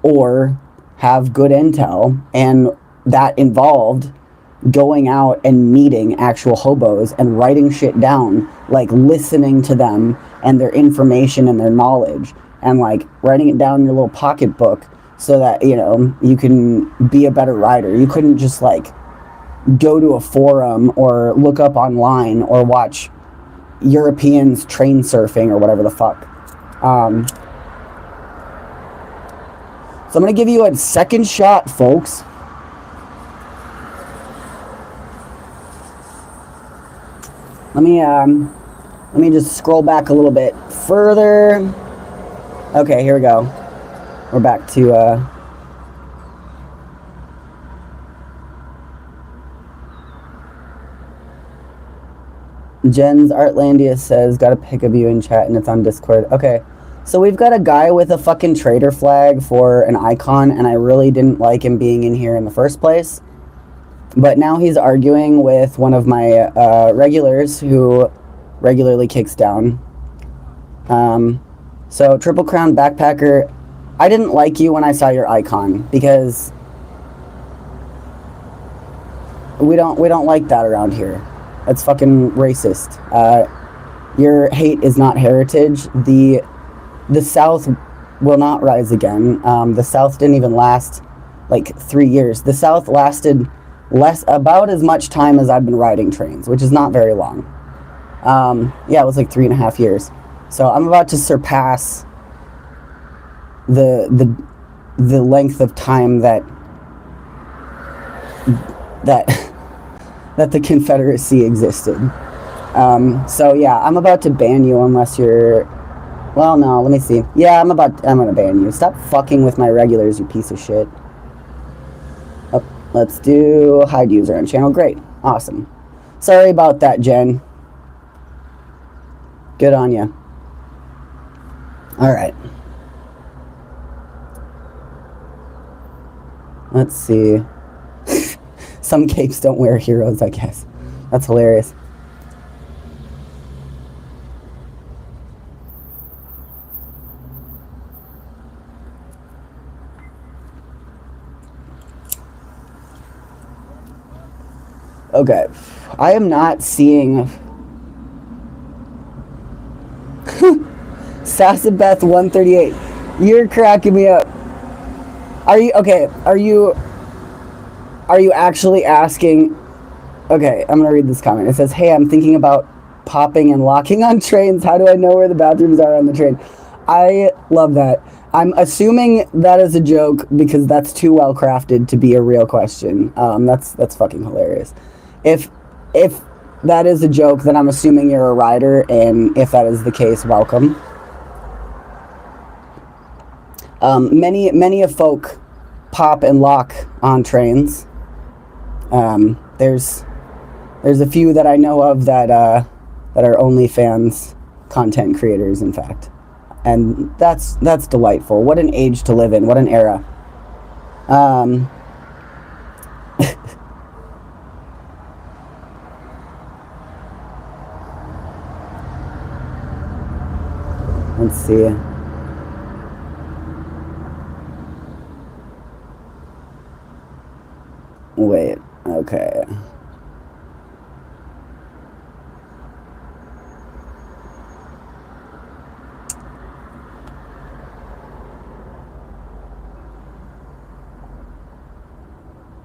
or have good intel, and that involved going out and meeting actual hobos and writing shit down, like listening to them and their information and their knowledge, and like writing it down in your little pocketbook so that, you know, you can be a better rider. You couldn't just like go to a forum or look up online or watch Europeans train surfing or whatever the fuck. So I'm gonna give you a second shot, folks. Let me just scroll back a little bit further. Okay, here we go. We're back to Jen's Artlandia says, got a pic of you in chat and it's on Discord. Okay, so we've got a guy with a fucking trader flag for an icon, and I really didn't like him being in here in the first place. But now he's arguing with one of my regulars who regularly kicks down. So Triple Crown Backpacker, I didn't like you when I saw your icon because we don't like that around here. That's fucking racist. Your hate is not heritage. The South will not rise again. The South didn't even last like 3 years. The South lasted about as much time as I've been riding trains, which is not very long. Yeah, it was like 3.5 years. So I'm about to surpass the length of time that the Confederacy existed. So yeah, I'm about to ban you unless you're... Well, no, let me see. Yeah, I'm gonna ban you. Stop fucking with my regulars, you piece of shit. Oh, let's do hide user on channel. Great. Awesome. Sorry about that, Jen. Good on ya. Alright. Let's see. Some capes don't wear heroes, I guess. That's hilarious. Okay. I am not seeing... Sassabeth 138. You're cracking me up. Are you... Okay, are you actually asking... Okay, I'm gonna read this comment. It says, hey, I'm thinking about popping and locking on trains. How do I know where the bathrooms are on the train? I love that. I'm assuming that is a joke because that's too well crafted to be a real question. That's fucking hilarious. If that is a joke, then I'm assuming you're a rider, and if that is the case, welcome. Many of folk pop and lock on trains. There's a few that I know of that are OnlyFans content creators, in fact, and that's delightful. What an age to live in! What an era. Let's see. Wait. Okay.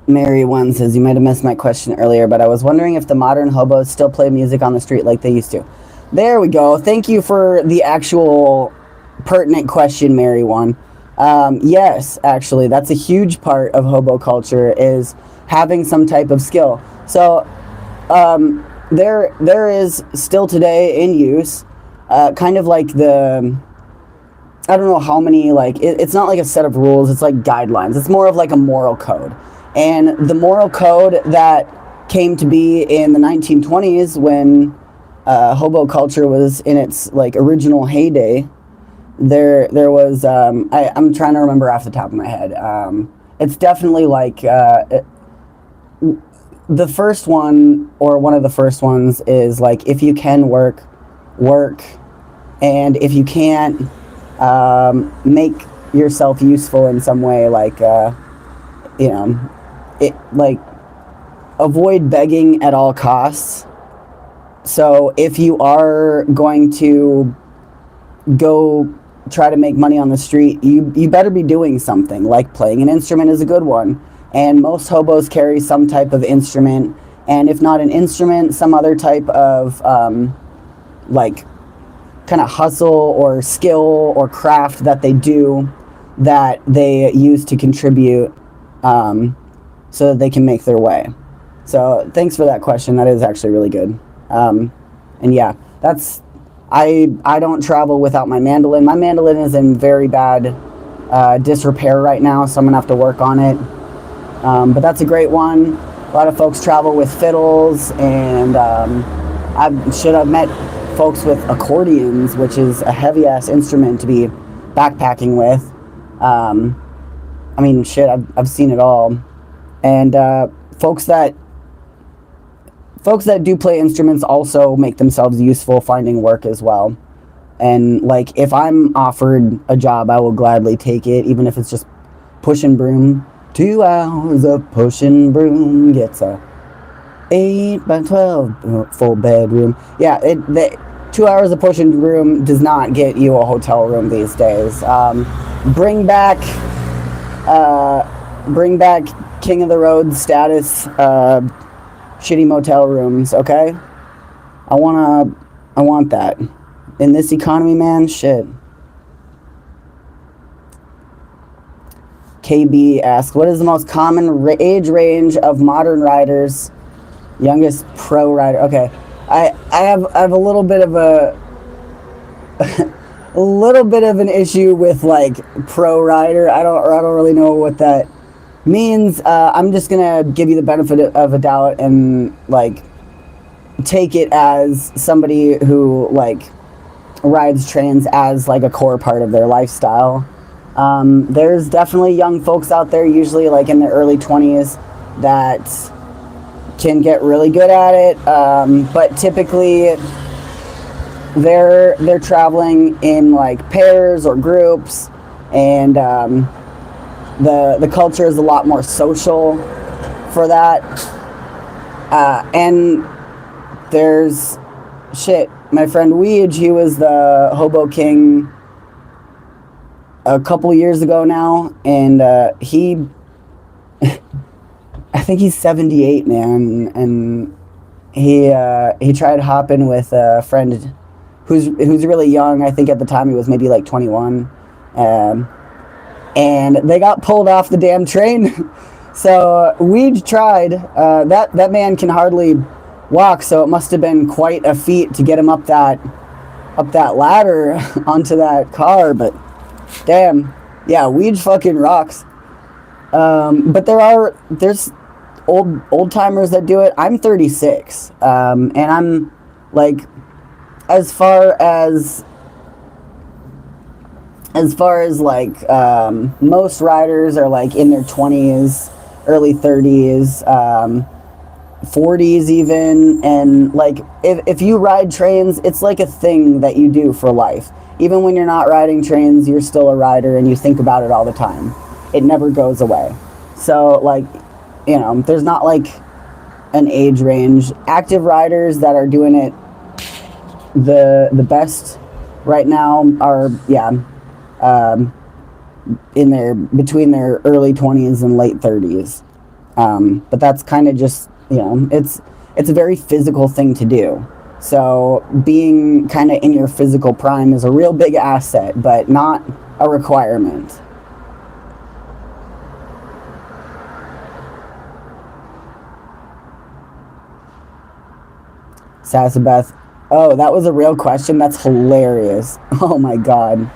Mary one says, you might have missed my question earlier, but I was wondering if the modern hobos still play music on the street like they used to. There we go. Thank you for the actual pertinent question, Mary one. Yes, actually, that's a huge part of hobo culture, is having some type of skill. So there is still today in use kind of like the... I don't know how many, like, it's not like a set of rules, it's like guidelines. It's more of like a moral code. And the moral code that came to be in the 1920s when hobo culture was in its, like, original heyday, there was, I'm trying to remember off the top of my head. It's definitely like, the first one, or one of the first ones, is like, if you can work, and if you can't, make yourself useful in some way, like, you know, like, avoid begging at all costs. So if you are going to go try to make money on the street, you better be doing something. Like playing an instrument is a good one, and most hobos carry some type of instrument, and if not an instrument, some other type of like kind of hustle or skill or craft that they do, that they use to contribute so that they can make their way. So thanks for that question. That is actually really good. And yeah, that's... I don't travel without my mandolin. My mandolin is in very bad disrepair right now, so I'm gonna have to work on it. But that's a great one. A lot of folks travel with fiddles, and I should have met folks with accordions, which is a heavy-ass instrument to be backpacking with. I mean, shit, I've seen it all. And folks that do play instruments also make themselves useful finding work as well. And, like, if I'm offered a job, I will gladly take it, even if it's just pushing broom. 2 hours of pushing broom gets a 8 by 12 full bedroom. Yeah, 2 hours of pushing broom does not get you a hotel room these days. Bring back King of the Road status, shitty motel rooms, okay? I want that. In this economy, man, shit. KB asks, what is the most common age range of modern riders? Youngest pro rider. Okay. I have a little bit of a little bit of an issue with, like, pro rider. I don't really know what that means. I'm just gonna give you the benefit of a doubt and, like, take it as somebody who, like, rides trains as, like, a core part of their lifestyle. There's definitely young folks out there, usually like in their early 20s, that can get really good at it, but typically they're traveling in like pairs or groups, and the culture is a lot more social for that. And there's shit. My friend Weege, he was the Hobo King a couple years ago now, and he, I think he's 78, man, and he tried hopping with a friend who's really young. I think at the time he was maybe like 21, and they got pulled off the damn train. So we tried. That man can hardly walk, so it must have been quite a feat to get him up that ladder onto that car. But damn, yeah, weed fucking rocks. But there's old timers that do it. I'm 36, and I'm like, as far as like most riders are like in their 20s, early 30s, 40s even, and like if you ride trains, it's like a thing that you do for life. Even when you're not riding trains, you're still a rider and you think about it all the time. It never goes away. So like, you know, there's not like an age range. Active riders that are doing it the best right now are between their early 20s and late 30s. But that's kind of just, you know, it's a very physical thing to do. So being kind of in your physical prime is a real big asset, but not a requirement. Sassabeth, oh, that was a real question? That's hilarious. Oh my god.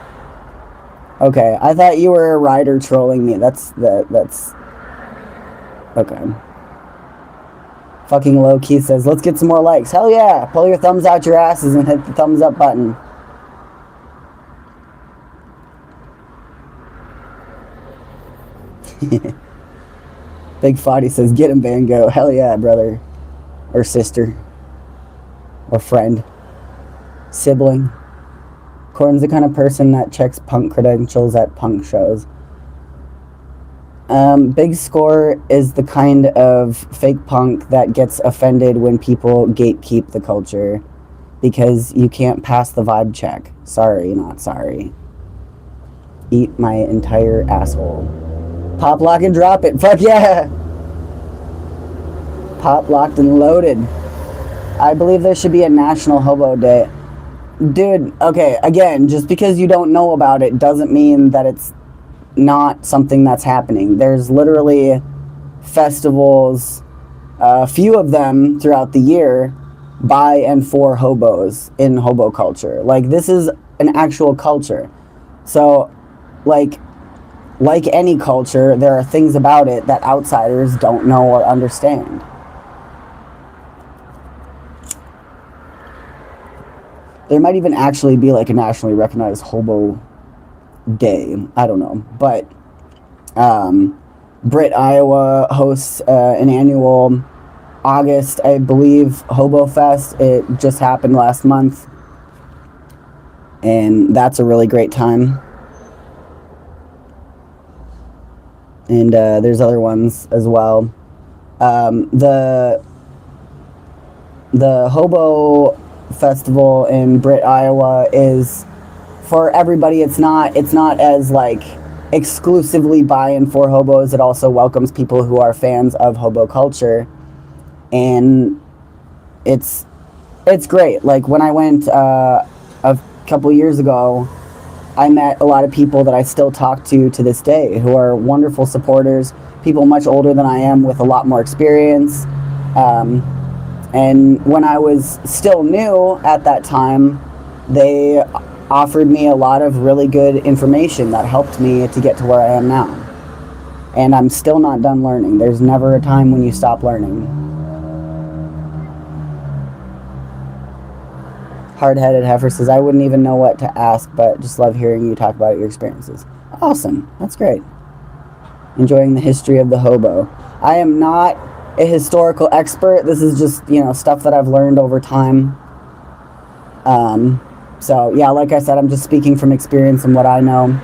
Okay, I thought you were a rider trolling me. That's okay. Fucking low key says, let's get some more likes. Hell yeah! Pull your thumbs out your asses and hit the thumbs up button. Big Foddy says, get him, Vango. Hell yeah, brother. Or sister. Or friend. Sibling. Corn's the kind of person that checks punk credentials at punk shows. Big Score is the kind of fake punk that gets offended when people gatekeep the culture because you can't pass the vibe check. Sorry, not sorry. Eat my entire asshole. Pop, lock, and drop it. Fuck yeah! Pop, locked, and loaded. I believe there should be a National Hobo Day. Dude, okay, again, just because you don't know about it doesn't mean that it's not something that's happening. There's literally festivals, a few of them throughout the year, by and for hobos in hobo culture. Like, this is an actual culture. So, like any culture, there are things about it that outsiders don't know or understand. There might even actually be like a nationally recognized hobo day. I don't know. But Britt, Iowa hosts an annual August, I believe, Hobo Fest. It just happened last month. And that's a really great time. And there's other ones as well. The Hobo Festival in Britt, Iowa is for everybody. It's not as like exclusively by and for hobos. It also welcomes people who are fans of hobo culture, and it's great. Like when I went a couple years ago, I met a lot of people that I still talk to this day who are wonderful supporters, people much older than I am with a lot more experience. And when I was still new at that time, they offered me a lot of really good information that helped me to get to where I am now. And I'm still not done learning. There's never a time when you stop learning. Hard-headed Heifer says, I wouldn't even know what to ask, but just love hearing you talk about your experiences. Awesome. That's great. Enjoying the history of the hobo. I am not a historical expert. This is just, stuff that I've learned over time. So, yeah, like I said, I'm just speaking from experience and what I know.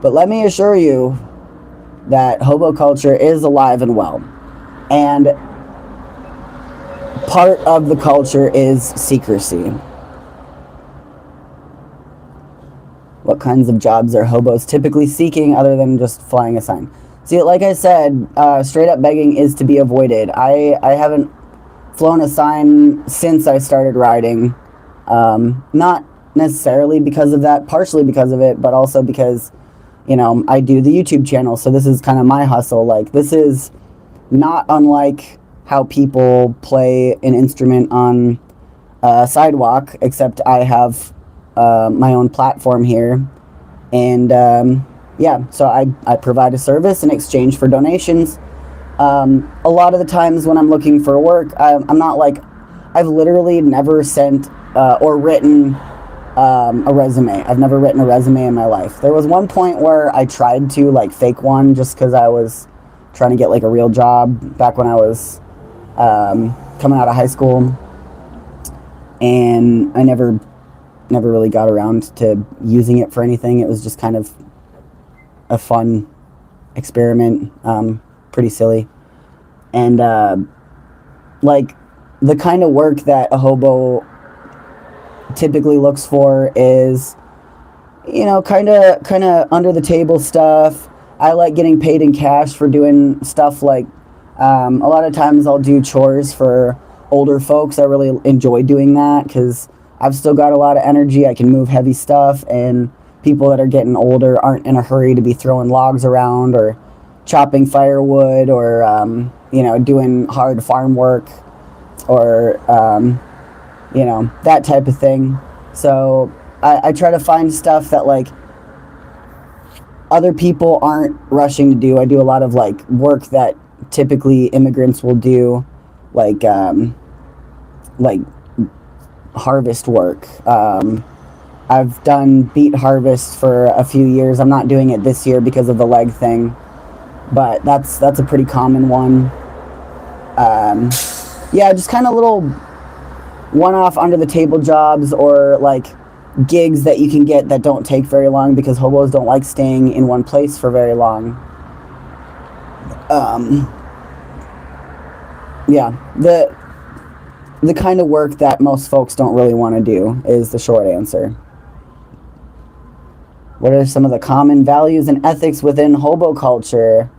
But let me assure you that hobo culture is alive and well. And part of the culture is secrecy. What kinds of jobs are hobos typically seeking other than just flying a sign? See, like I said, straight up begging is to be avoided. I haven't flown a sign since I started riding. Not necessarily because of that, partially because of it, but also because, I do the YouTube channel, so this is kind of my hustle. Like, this is not unlike how people play an instrument on a sidewalk, except I have my own platform here. And yeah, so I provide a service in exchange for donations. A lot of the times when I'm looking for work, I'm not like, I've literally never sent or written a resume. I've never written a resume in my life. There was one point where I tried to like fake one just because I was trying to get like a real job back when I was coming out of high school, and I never really got around to using it for anything. It was just kind of a fun experiment, pretty silly. And like the kind of work that a hobo typically looks for is, kind of under the table stuff. I like getting paid in cash for doing stuff like, a lot of times I'll do chores for older folks. I really enjoy doing that because I've still got a lot of energy. I can move heavy stuff, and people that are getting older aren't in a hurry to be throwing logs around or chopping firewood or, doing hard farm work or, that type of thing. So I try to find stuff that like other people aren't rushing to do. I do a lot of like work that typically immigrants will do, like harvest work. I've done beet harvest for a few years. I'm not doing it this year because of the leg thing, but that's a pretty common one. Yeah, just kind of little one-off under the table jobs or like gigs that you can get that don't take very long because hobos don't like staying in one place for very long. Yeah, the kind of work that most folks don't really want to do is the short answer. What are some of the common values and ethics within hobo culture?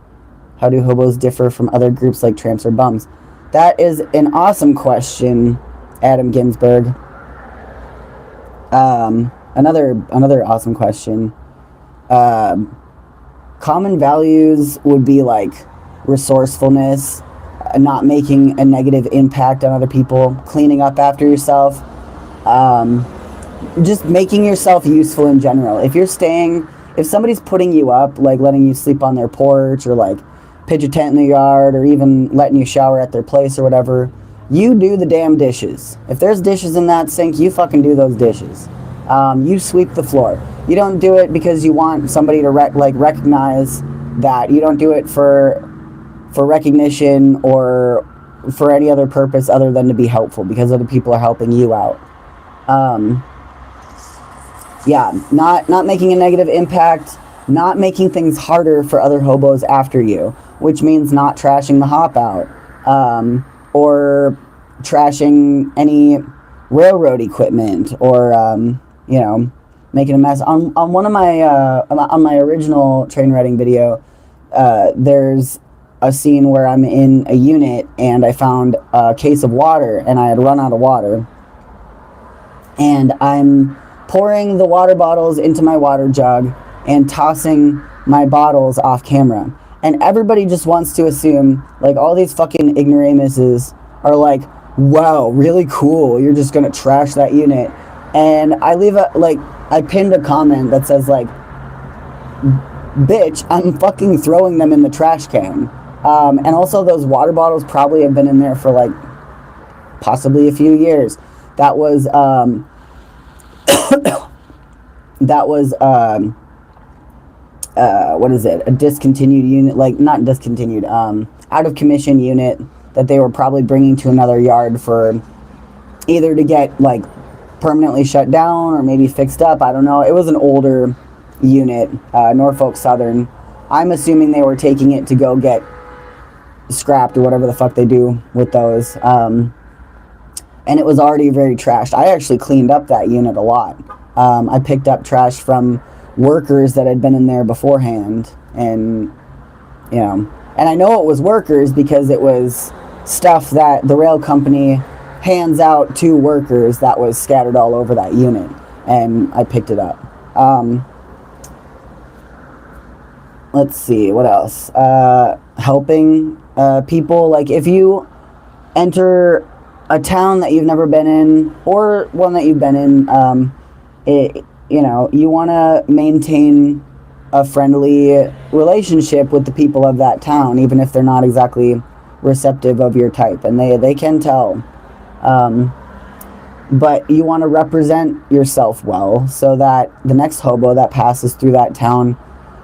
How do hobos differ from other groups like tramps or bums? That is an awesome question, Adam Ginsberg. Another awesome question. Common values would be like resourcefulness, not making a negative impact on other people, cleaning up after yourself, just making yourself useful in general. If somebody's putting you up, like letting you sleep on their porch or like pitch a tent in the yard or even letting you shower at their place or whatever, you do the damn dishes. If there's dishes in that sink, you fucking do those dishes. You sweep the floor. You don't do it because you want somebody to recognize that. You don't do it for recognition or for any other purpose other than to be helpful because other people are helping you out. Yeah, not making a negative impact, not making things harder for other hobos after you, which means not trashing the hop out, or trashing any railroad equipment, or making a mess. On one of my on my original train riding video, there's a scene where I'm in a unit and I found a case of water and I had run out of water, and I'm pouring the water bottles into my water jug and tossing my bottles off camera, and everybody just wants to assume, like, all these fucking ignoramuses are like, wow, really cool, you're just gonna trash that unit. And I pinned a comment that says like, bitch, I'm fucking throwing them in the trash can. And also those water bottles probably have been in there for like possibly a few years. That was that was what is it? A discontinued unit, like not discontinued, out of commission unit that they were probably bringing to another yard for either to get like permanently shut down or maybe fixed up. I don't know. It was an older unit, Norfolk Southern. I'm assuming they were taking it to go get scrapped or whatever the fuck they do with those. And it was already very trashed. I actually cleaned up that unit a lot. I picked up trash from workers that had been in there beforehand, and you know, and I know it was workers because it was stuff that the rail company hands out to workers that was scattered all over that unit, and I picked it up. Let's see, what else? Helping people, like if you enter a town that you've never been in or one that you've been in, you know, you want to maintain a friendly relationship with the people of that town, even if they're not exactly receptive of your type, and they can tell. But you want to represent yourself well so that the next hobo that passes through that town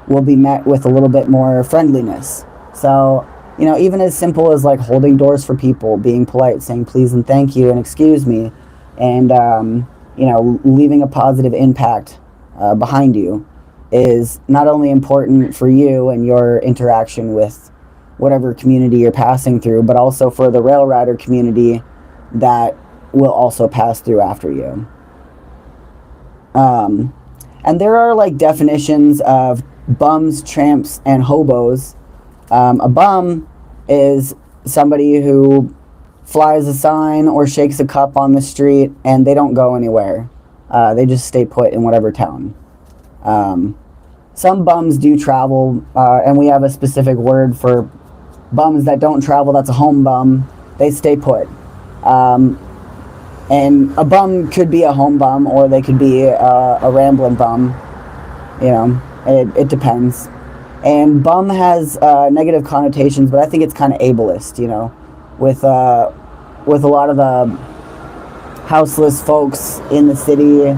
will be met with a little bit more friendliness. So, you know, even as simple as like holding doors for people, being polite, saying please and thank you and excuse me, and you know, leaving a positive impact behind you is not only important for you and your interaction with whatever community you're passing through, but also for the rail rider community that will also pass through after you. And there are like definitions of bums, tramps, and hobos. A bum is somebody who flies a sign or shakes a cup on the street and they don't go anywhere. They just stay put in whatever town. Some bums do travel, and we have a specific word for bums that don't travel. That's a home bum. They stay put. And a bum could be a home bum, or they could be a rambling bum. You know, it depends. And bum has negative connotations, but I think it's kind of ableist, you know, with a lot of the houseless folks in the city.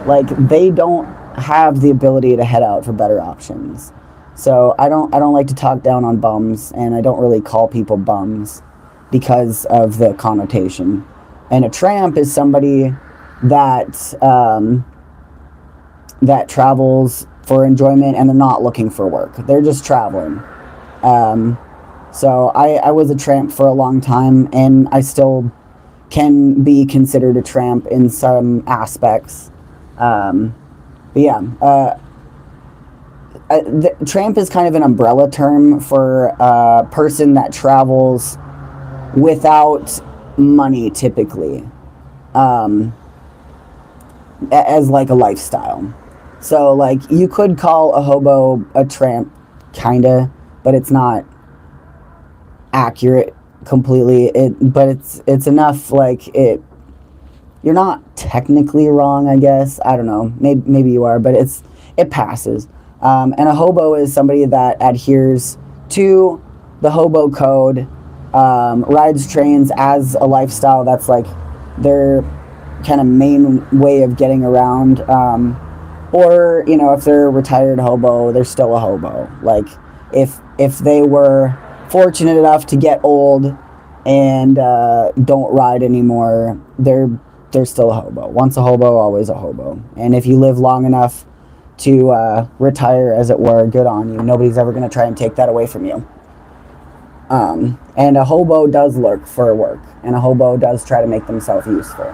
Like, they don't have the ability to head out for better options. So I don't like to talk down on bums, and I don't really call people bums because of the connotation. And a tramp is somebody that that travels for enjoyment, and they're not looking for work. They're just traveling. So I was a tramp for a long time, and I still can be considered a tramp in some aspects. But yeah, tramp is kind of an umbrella term for a person that travels without money, typically, as like a lifestyle. So like you could call a hobo a tramp, kinda, but it's not accurate completely. But it's enough, like it. You're not technically wrong, I guess. I don't know. Maybe you are, but it passes. And a hobo is somebody that adheres to the hobo code, rides trains as a lifestyle. That's like their kind of main way of getting around. Or, you know, if they're a retired hobo, they're still a hobo. Like, if they were fortunate enough to get old and don't ride anymore, they're still a hobo. Once a hobo, always a hobo. And if you live long enough to retire, as it were, good on you. Nobody's ever going to try and take that away from you. And a hobo does look for work, and a hobo does try to make themselves useful.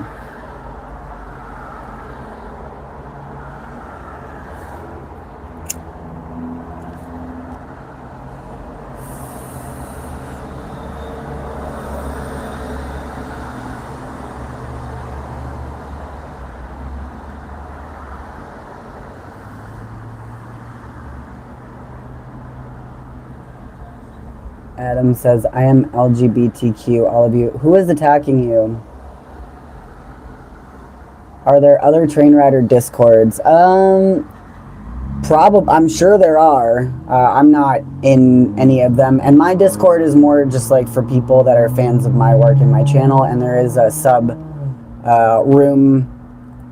Adam says, I am LGBTQ, all of you. Who is attacking you? Are there other train rider discords? I'm sure there are. I'm not in any of them. And my Discord is more just like for people that are fans of my work and my channel. And there is a sub room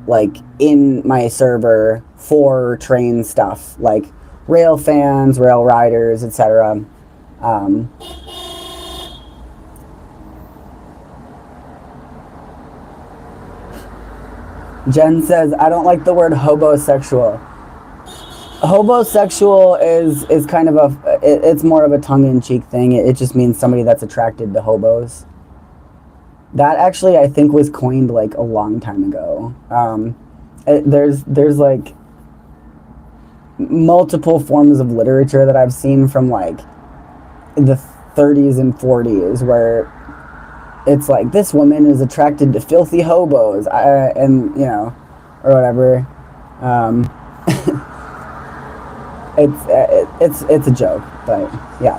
like in my server for train stuff, like rail fans, rail riders, etc. Jen says, I don't like the word hobosexual. Hobosexual is kind of it's more of a tongue-in-cheek thing. It just means somebody that's attracted to hobos. That actually, I think, was coined like a long time ago. There's like multiple forms of literature that I've seen from like the 30s and 40s where it's like, this woman is attracted to filthy hobos, and you know, or whatever. It's a joke, but yeah.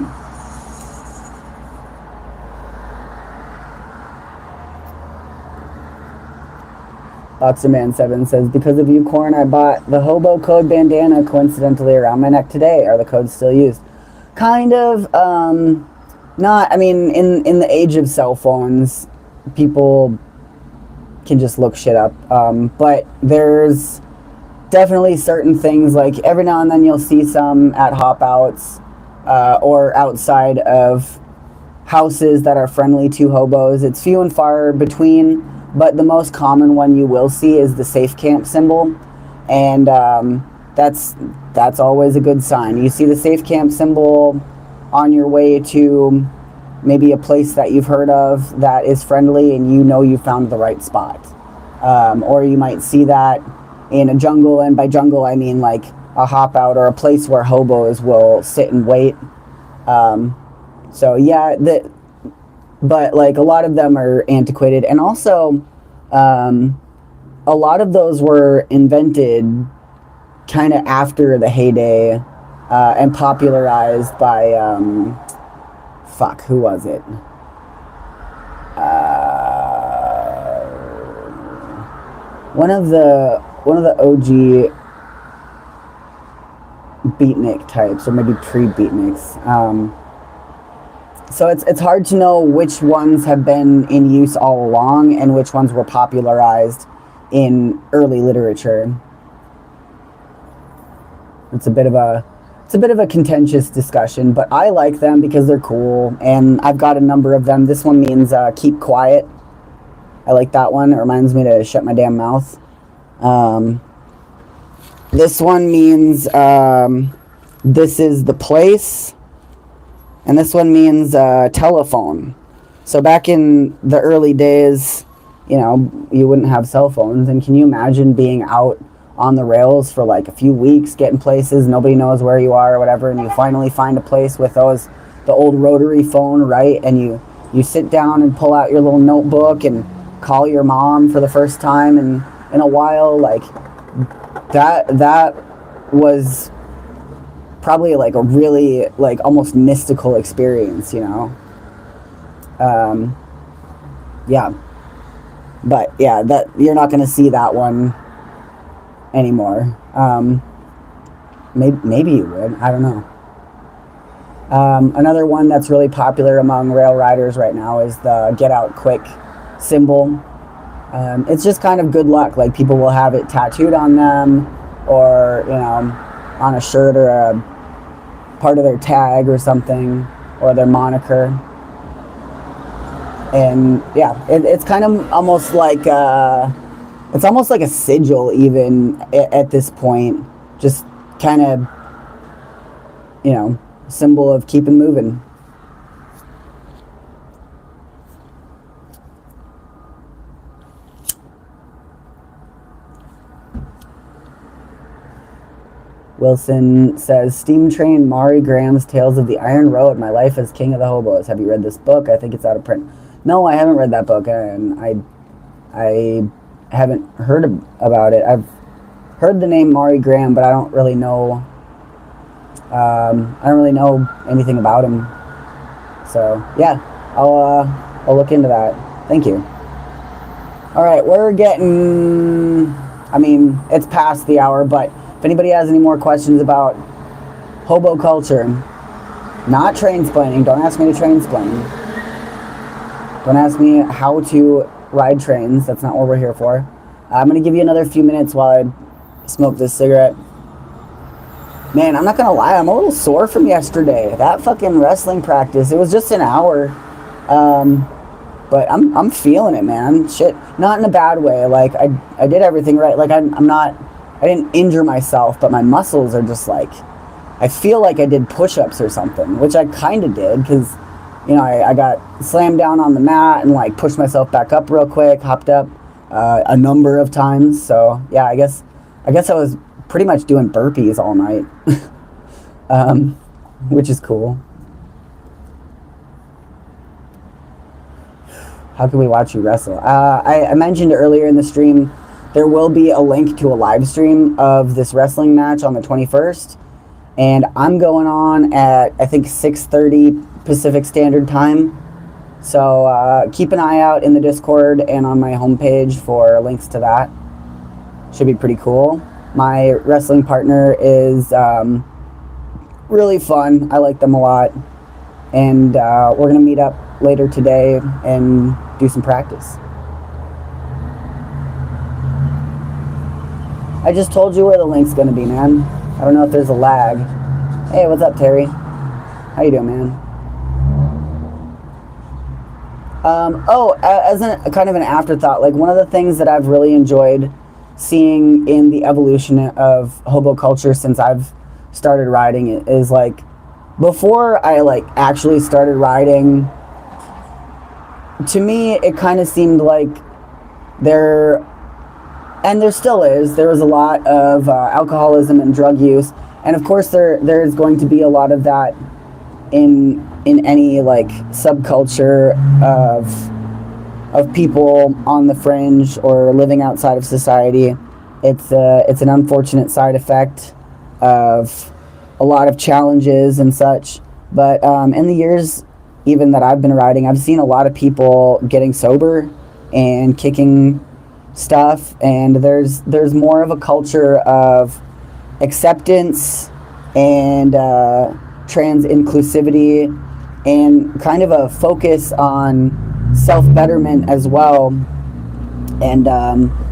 Boxerman7 says, because of you, Corn, I bought the Hobo code bandana coincidentally around my neck today. Are the codes still used? Kind of. Not, I mean, in the age of cell phones, people can just look shit up. But there's definitely certain things, like every now and then you'll see some at hop outs or outside of houses that are friendly to hobos. It's few and far between, but the most common one you will see is the safe camp symbol, and that's always a good sign. You see the safe camp symbol on your way to maybe a place that you've heard of that is friendly, and you know you found the right spot. Or you might see that in a jungle, and by jungle I mean like a hop out or a place where hobos will sit and wait. So yeah, but like a lot of them are antiquated, and also a lot of those were invented kind of after the heyday and popularized by who was it? One of the OG beatnik types, or maybe pre-beatniks. So it's hard to know which ones have been in use all along and which ones were popularized in early literature. It's a bit of a contentious discussion, but I like them because they're cool, and I've got a number of them. This one means keep quiet. I like that one. It reminds me to shut my damn mouth. This one means this is the place. And this one means telephone. So back in the early days, you know, you wouldn't have cell phones. And can you imagine being out on the rails for like a few weeks, getting places, nobody knows where you are or whatever, and you finally find a place with the old rotary phone, right? And you sit down and pull out your little notebook and call your mom for the first time in a while. Like that was probably like a really like almost mystical experience, you know. Yeah, but yeah, that you're not going to see that one anymore. Maybe you would, I don't know. Another one that's really popular among rail riders right now is the get out quick symbol. It's just kind of good luck. Like people will have it tattooed on them, or you know, on a shirt or a part of their tag or something, or their moniker. And yeah, it's kind of almost like it's almost like a sigil even at this point, just kind of, you know, symbol of keeping moving. Wilson says, Steam Train Maury Graham's Tales of the Iron Road, My Life as King of the Hobos. Have you read this book? I think it's out of print. No, I haven't read that book, and I haven't heard about it. I've heard the name Maury Graham, but I don't really know anything about him. So yeah, I'll look into that. Thank you. All right, we're getting, I mean, it's past the hour, but if anybody has any more questions about hobo culture, not train-splaining, don't ask me to train-splain. Don't ask me how to ride trains, that's not what we're here for. I'm going to give you another few minutes while I smoke this cigarette. Man, I'm not going to lie, I'm a little sore from yesterday. That fucking wrestling practice, it was just an hour. But I'm feeling it, man. Shit, not in a bad way. Like, I did everything right. Like, I didn't injure myself, but my muscles are just like, I feel like I did push-ups or something, which I kind of did, because, you know, I got slammed down on the mat and, like, pushed myself back up real quick, hopped up a number of times. So, yeah, I guess I was pretty much doing burpees all night, which is cool. How can we watch you wrestle? I mentioned earlier in the stream, there will be a link to a live stream of this wrestling match on the 21st. And I'm going on at, I think, 6:30 Pacific Standard Time. So keep an eye out in the Discord and on my homepage for links to that. Should be pretty cool. My wrestling partner is really fun. I like them a lot. And we're going to meet up later today and do some practice. I just told you where the link's going to be, man. I don't know if there's a lag. Hey, what's up, Terry? How you doing, man? As a kind of an afterthought, like, one of the things that I've really enjoyed seeing in the evolution of hobo culture since I've started riding it is, like, before I, like, actually started riding, to me, it kind of seemed like there still is, there was a lot of alcoholism and drug use. And of course there's going to be a lot of that in any, like, subculture of people on the fringe or living outside of society. It's an unfortunate side effect of a lot of challenges and such. But in the years even that I've been riding, I've seen a lot of people getting sober and kicking stuff, and there's more of a culture of acceptance and trans inclusivity and kind of a focus on self-betterment as well. And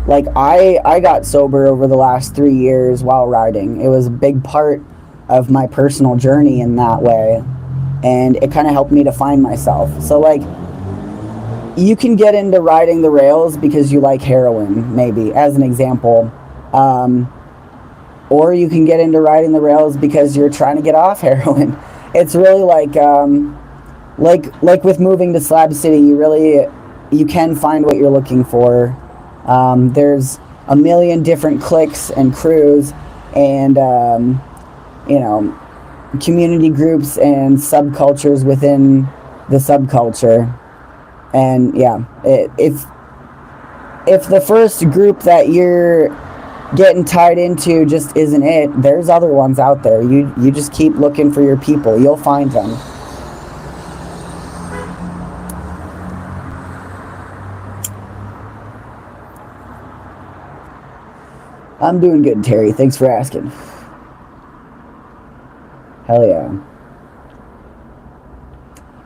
like, I got sober over the last 3 years while riding. It was a big part of my personal journey in that way, and it kind of helped me to find myself. So, like, you can get into riding the rails because you like heroin, maybe, as an example. Or you can get into riding the rails because you're trying to get off heroin. It's really like with moving to Slab City, you can find what you're looking for. There's a million different cliques and crews and, you know, community groups and subcultures within the subculture. And yeah, if the first group that you're getting tied into just isn't it, there's other ones out there. You just keep looking for your people. You'll find them. I'm doing good, Terry. Thanks for asking. Hell yeah.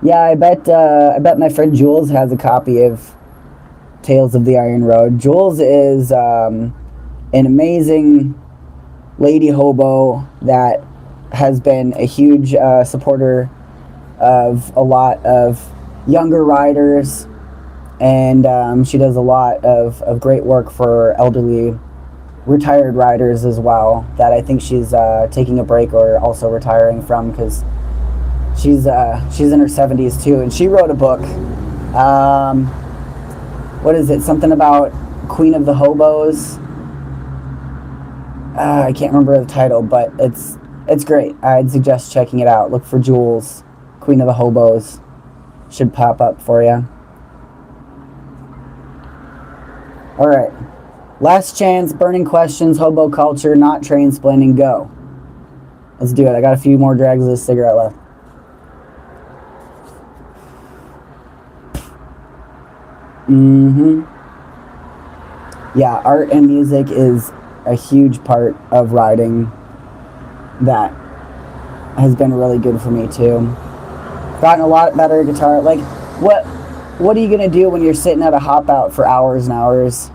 Yeah, I bet my friend Jules has a copy of Tales of the Iron Road. Jules is an amazing lady hobo that has been a huge supporter of a lot of younger riders, and she does a lot of great work for elderly retired riders as well, that I think she's taking a break or also retiring from, because she's in her 70s too, and she wrote a book. What is it? Something about Queen of the Hobos. I can't remember the title, but it's great. I'd suggest checking it out. Look for Jules, Queen of the Hobos. Should pop up for you. All right. Last chance, burning questions, hobo culture, not trainsplaining, go. Let's do it. I got a few more drags of this cigarette left. Yeah, art and music is a huge part of riding that has been really good for me too. Gotten a lot better at guitar. Like, what are you gonna do when you're sitting at a hop out for hours and hours?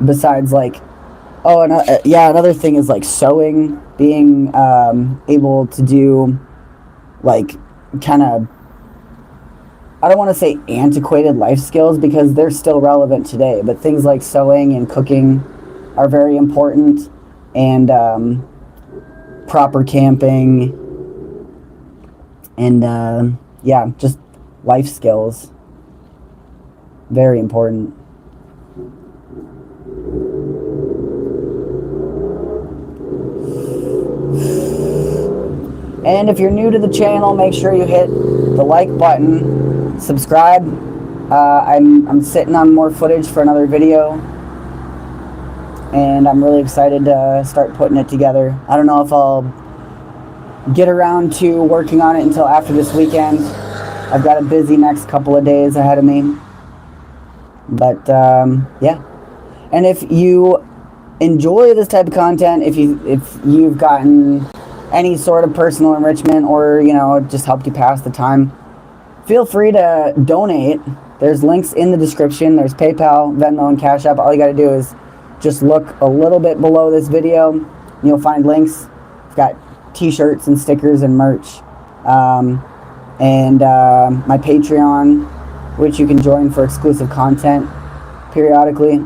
besides like, oh, and yeah, another thing is like sewing, being able to do like kind of, I don't want to say antiquated life skills because they're still relevant today, but things like sewing and cooking are very important, and proper camping, and yeah, just life skills, very important. And if you're new to the channel, make sure you hit the like button, subscribe. I'm sitting on more footage for another video, and I'm really excited to start putting it together. I don't know if I'll get around to working on it until after this weekend. I've got a busy next couple of days ahead of me. But yeah. And if you enjoy this type of content, if you've gotten any sort of personal enrichment, or just helped you pass the time, feel free to donate. There's links in the description. There's PayPal, Venmo, and Cashapp. All you got to do is just look a little bit below this video, and you'll find links. I've got t-shirts and stickers and merch, and my Patreon, which you can join for exclusive content periodically,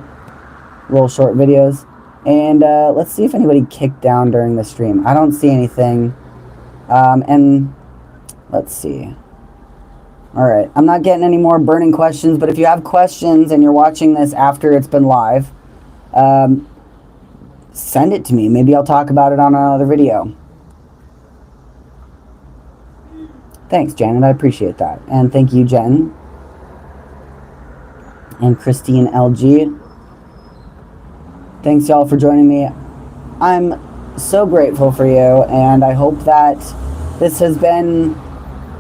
little short videos. And let's see if anybody kicked down during the stream. I don't see anything. And let's see. All right, I'm not getting any more burning questions, but if you have questions and you're watching this after it's been live, send it to me. Maybe I'll talk about it on another video. Thanks, Janet. I appreciate that. And thank you, Jen. And Christine LG. Thanks, y'all, for joining me. I'm so grateful for you, and I hope that this has been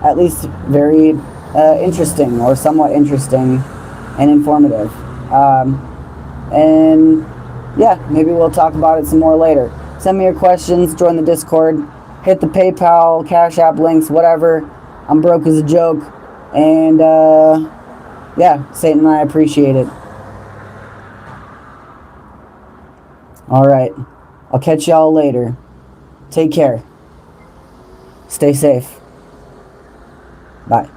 at least very interesting, or somewhat interesting and informative. And yeah, maybe we'll talk about it some more later. Send me your questions, join the Discord, hit the PayPal, Cash App links, whatever. I'm broke as a joke, and yeah, Satan and I appreciate it. All right, I'll catch y'all later. Take care. Stay safe. Bye.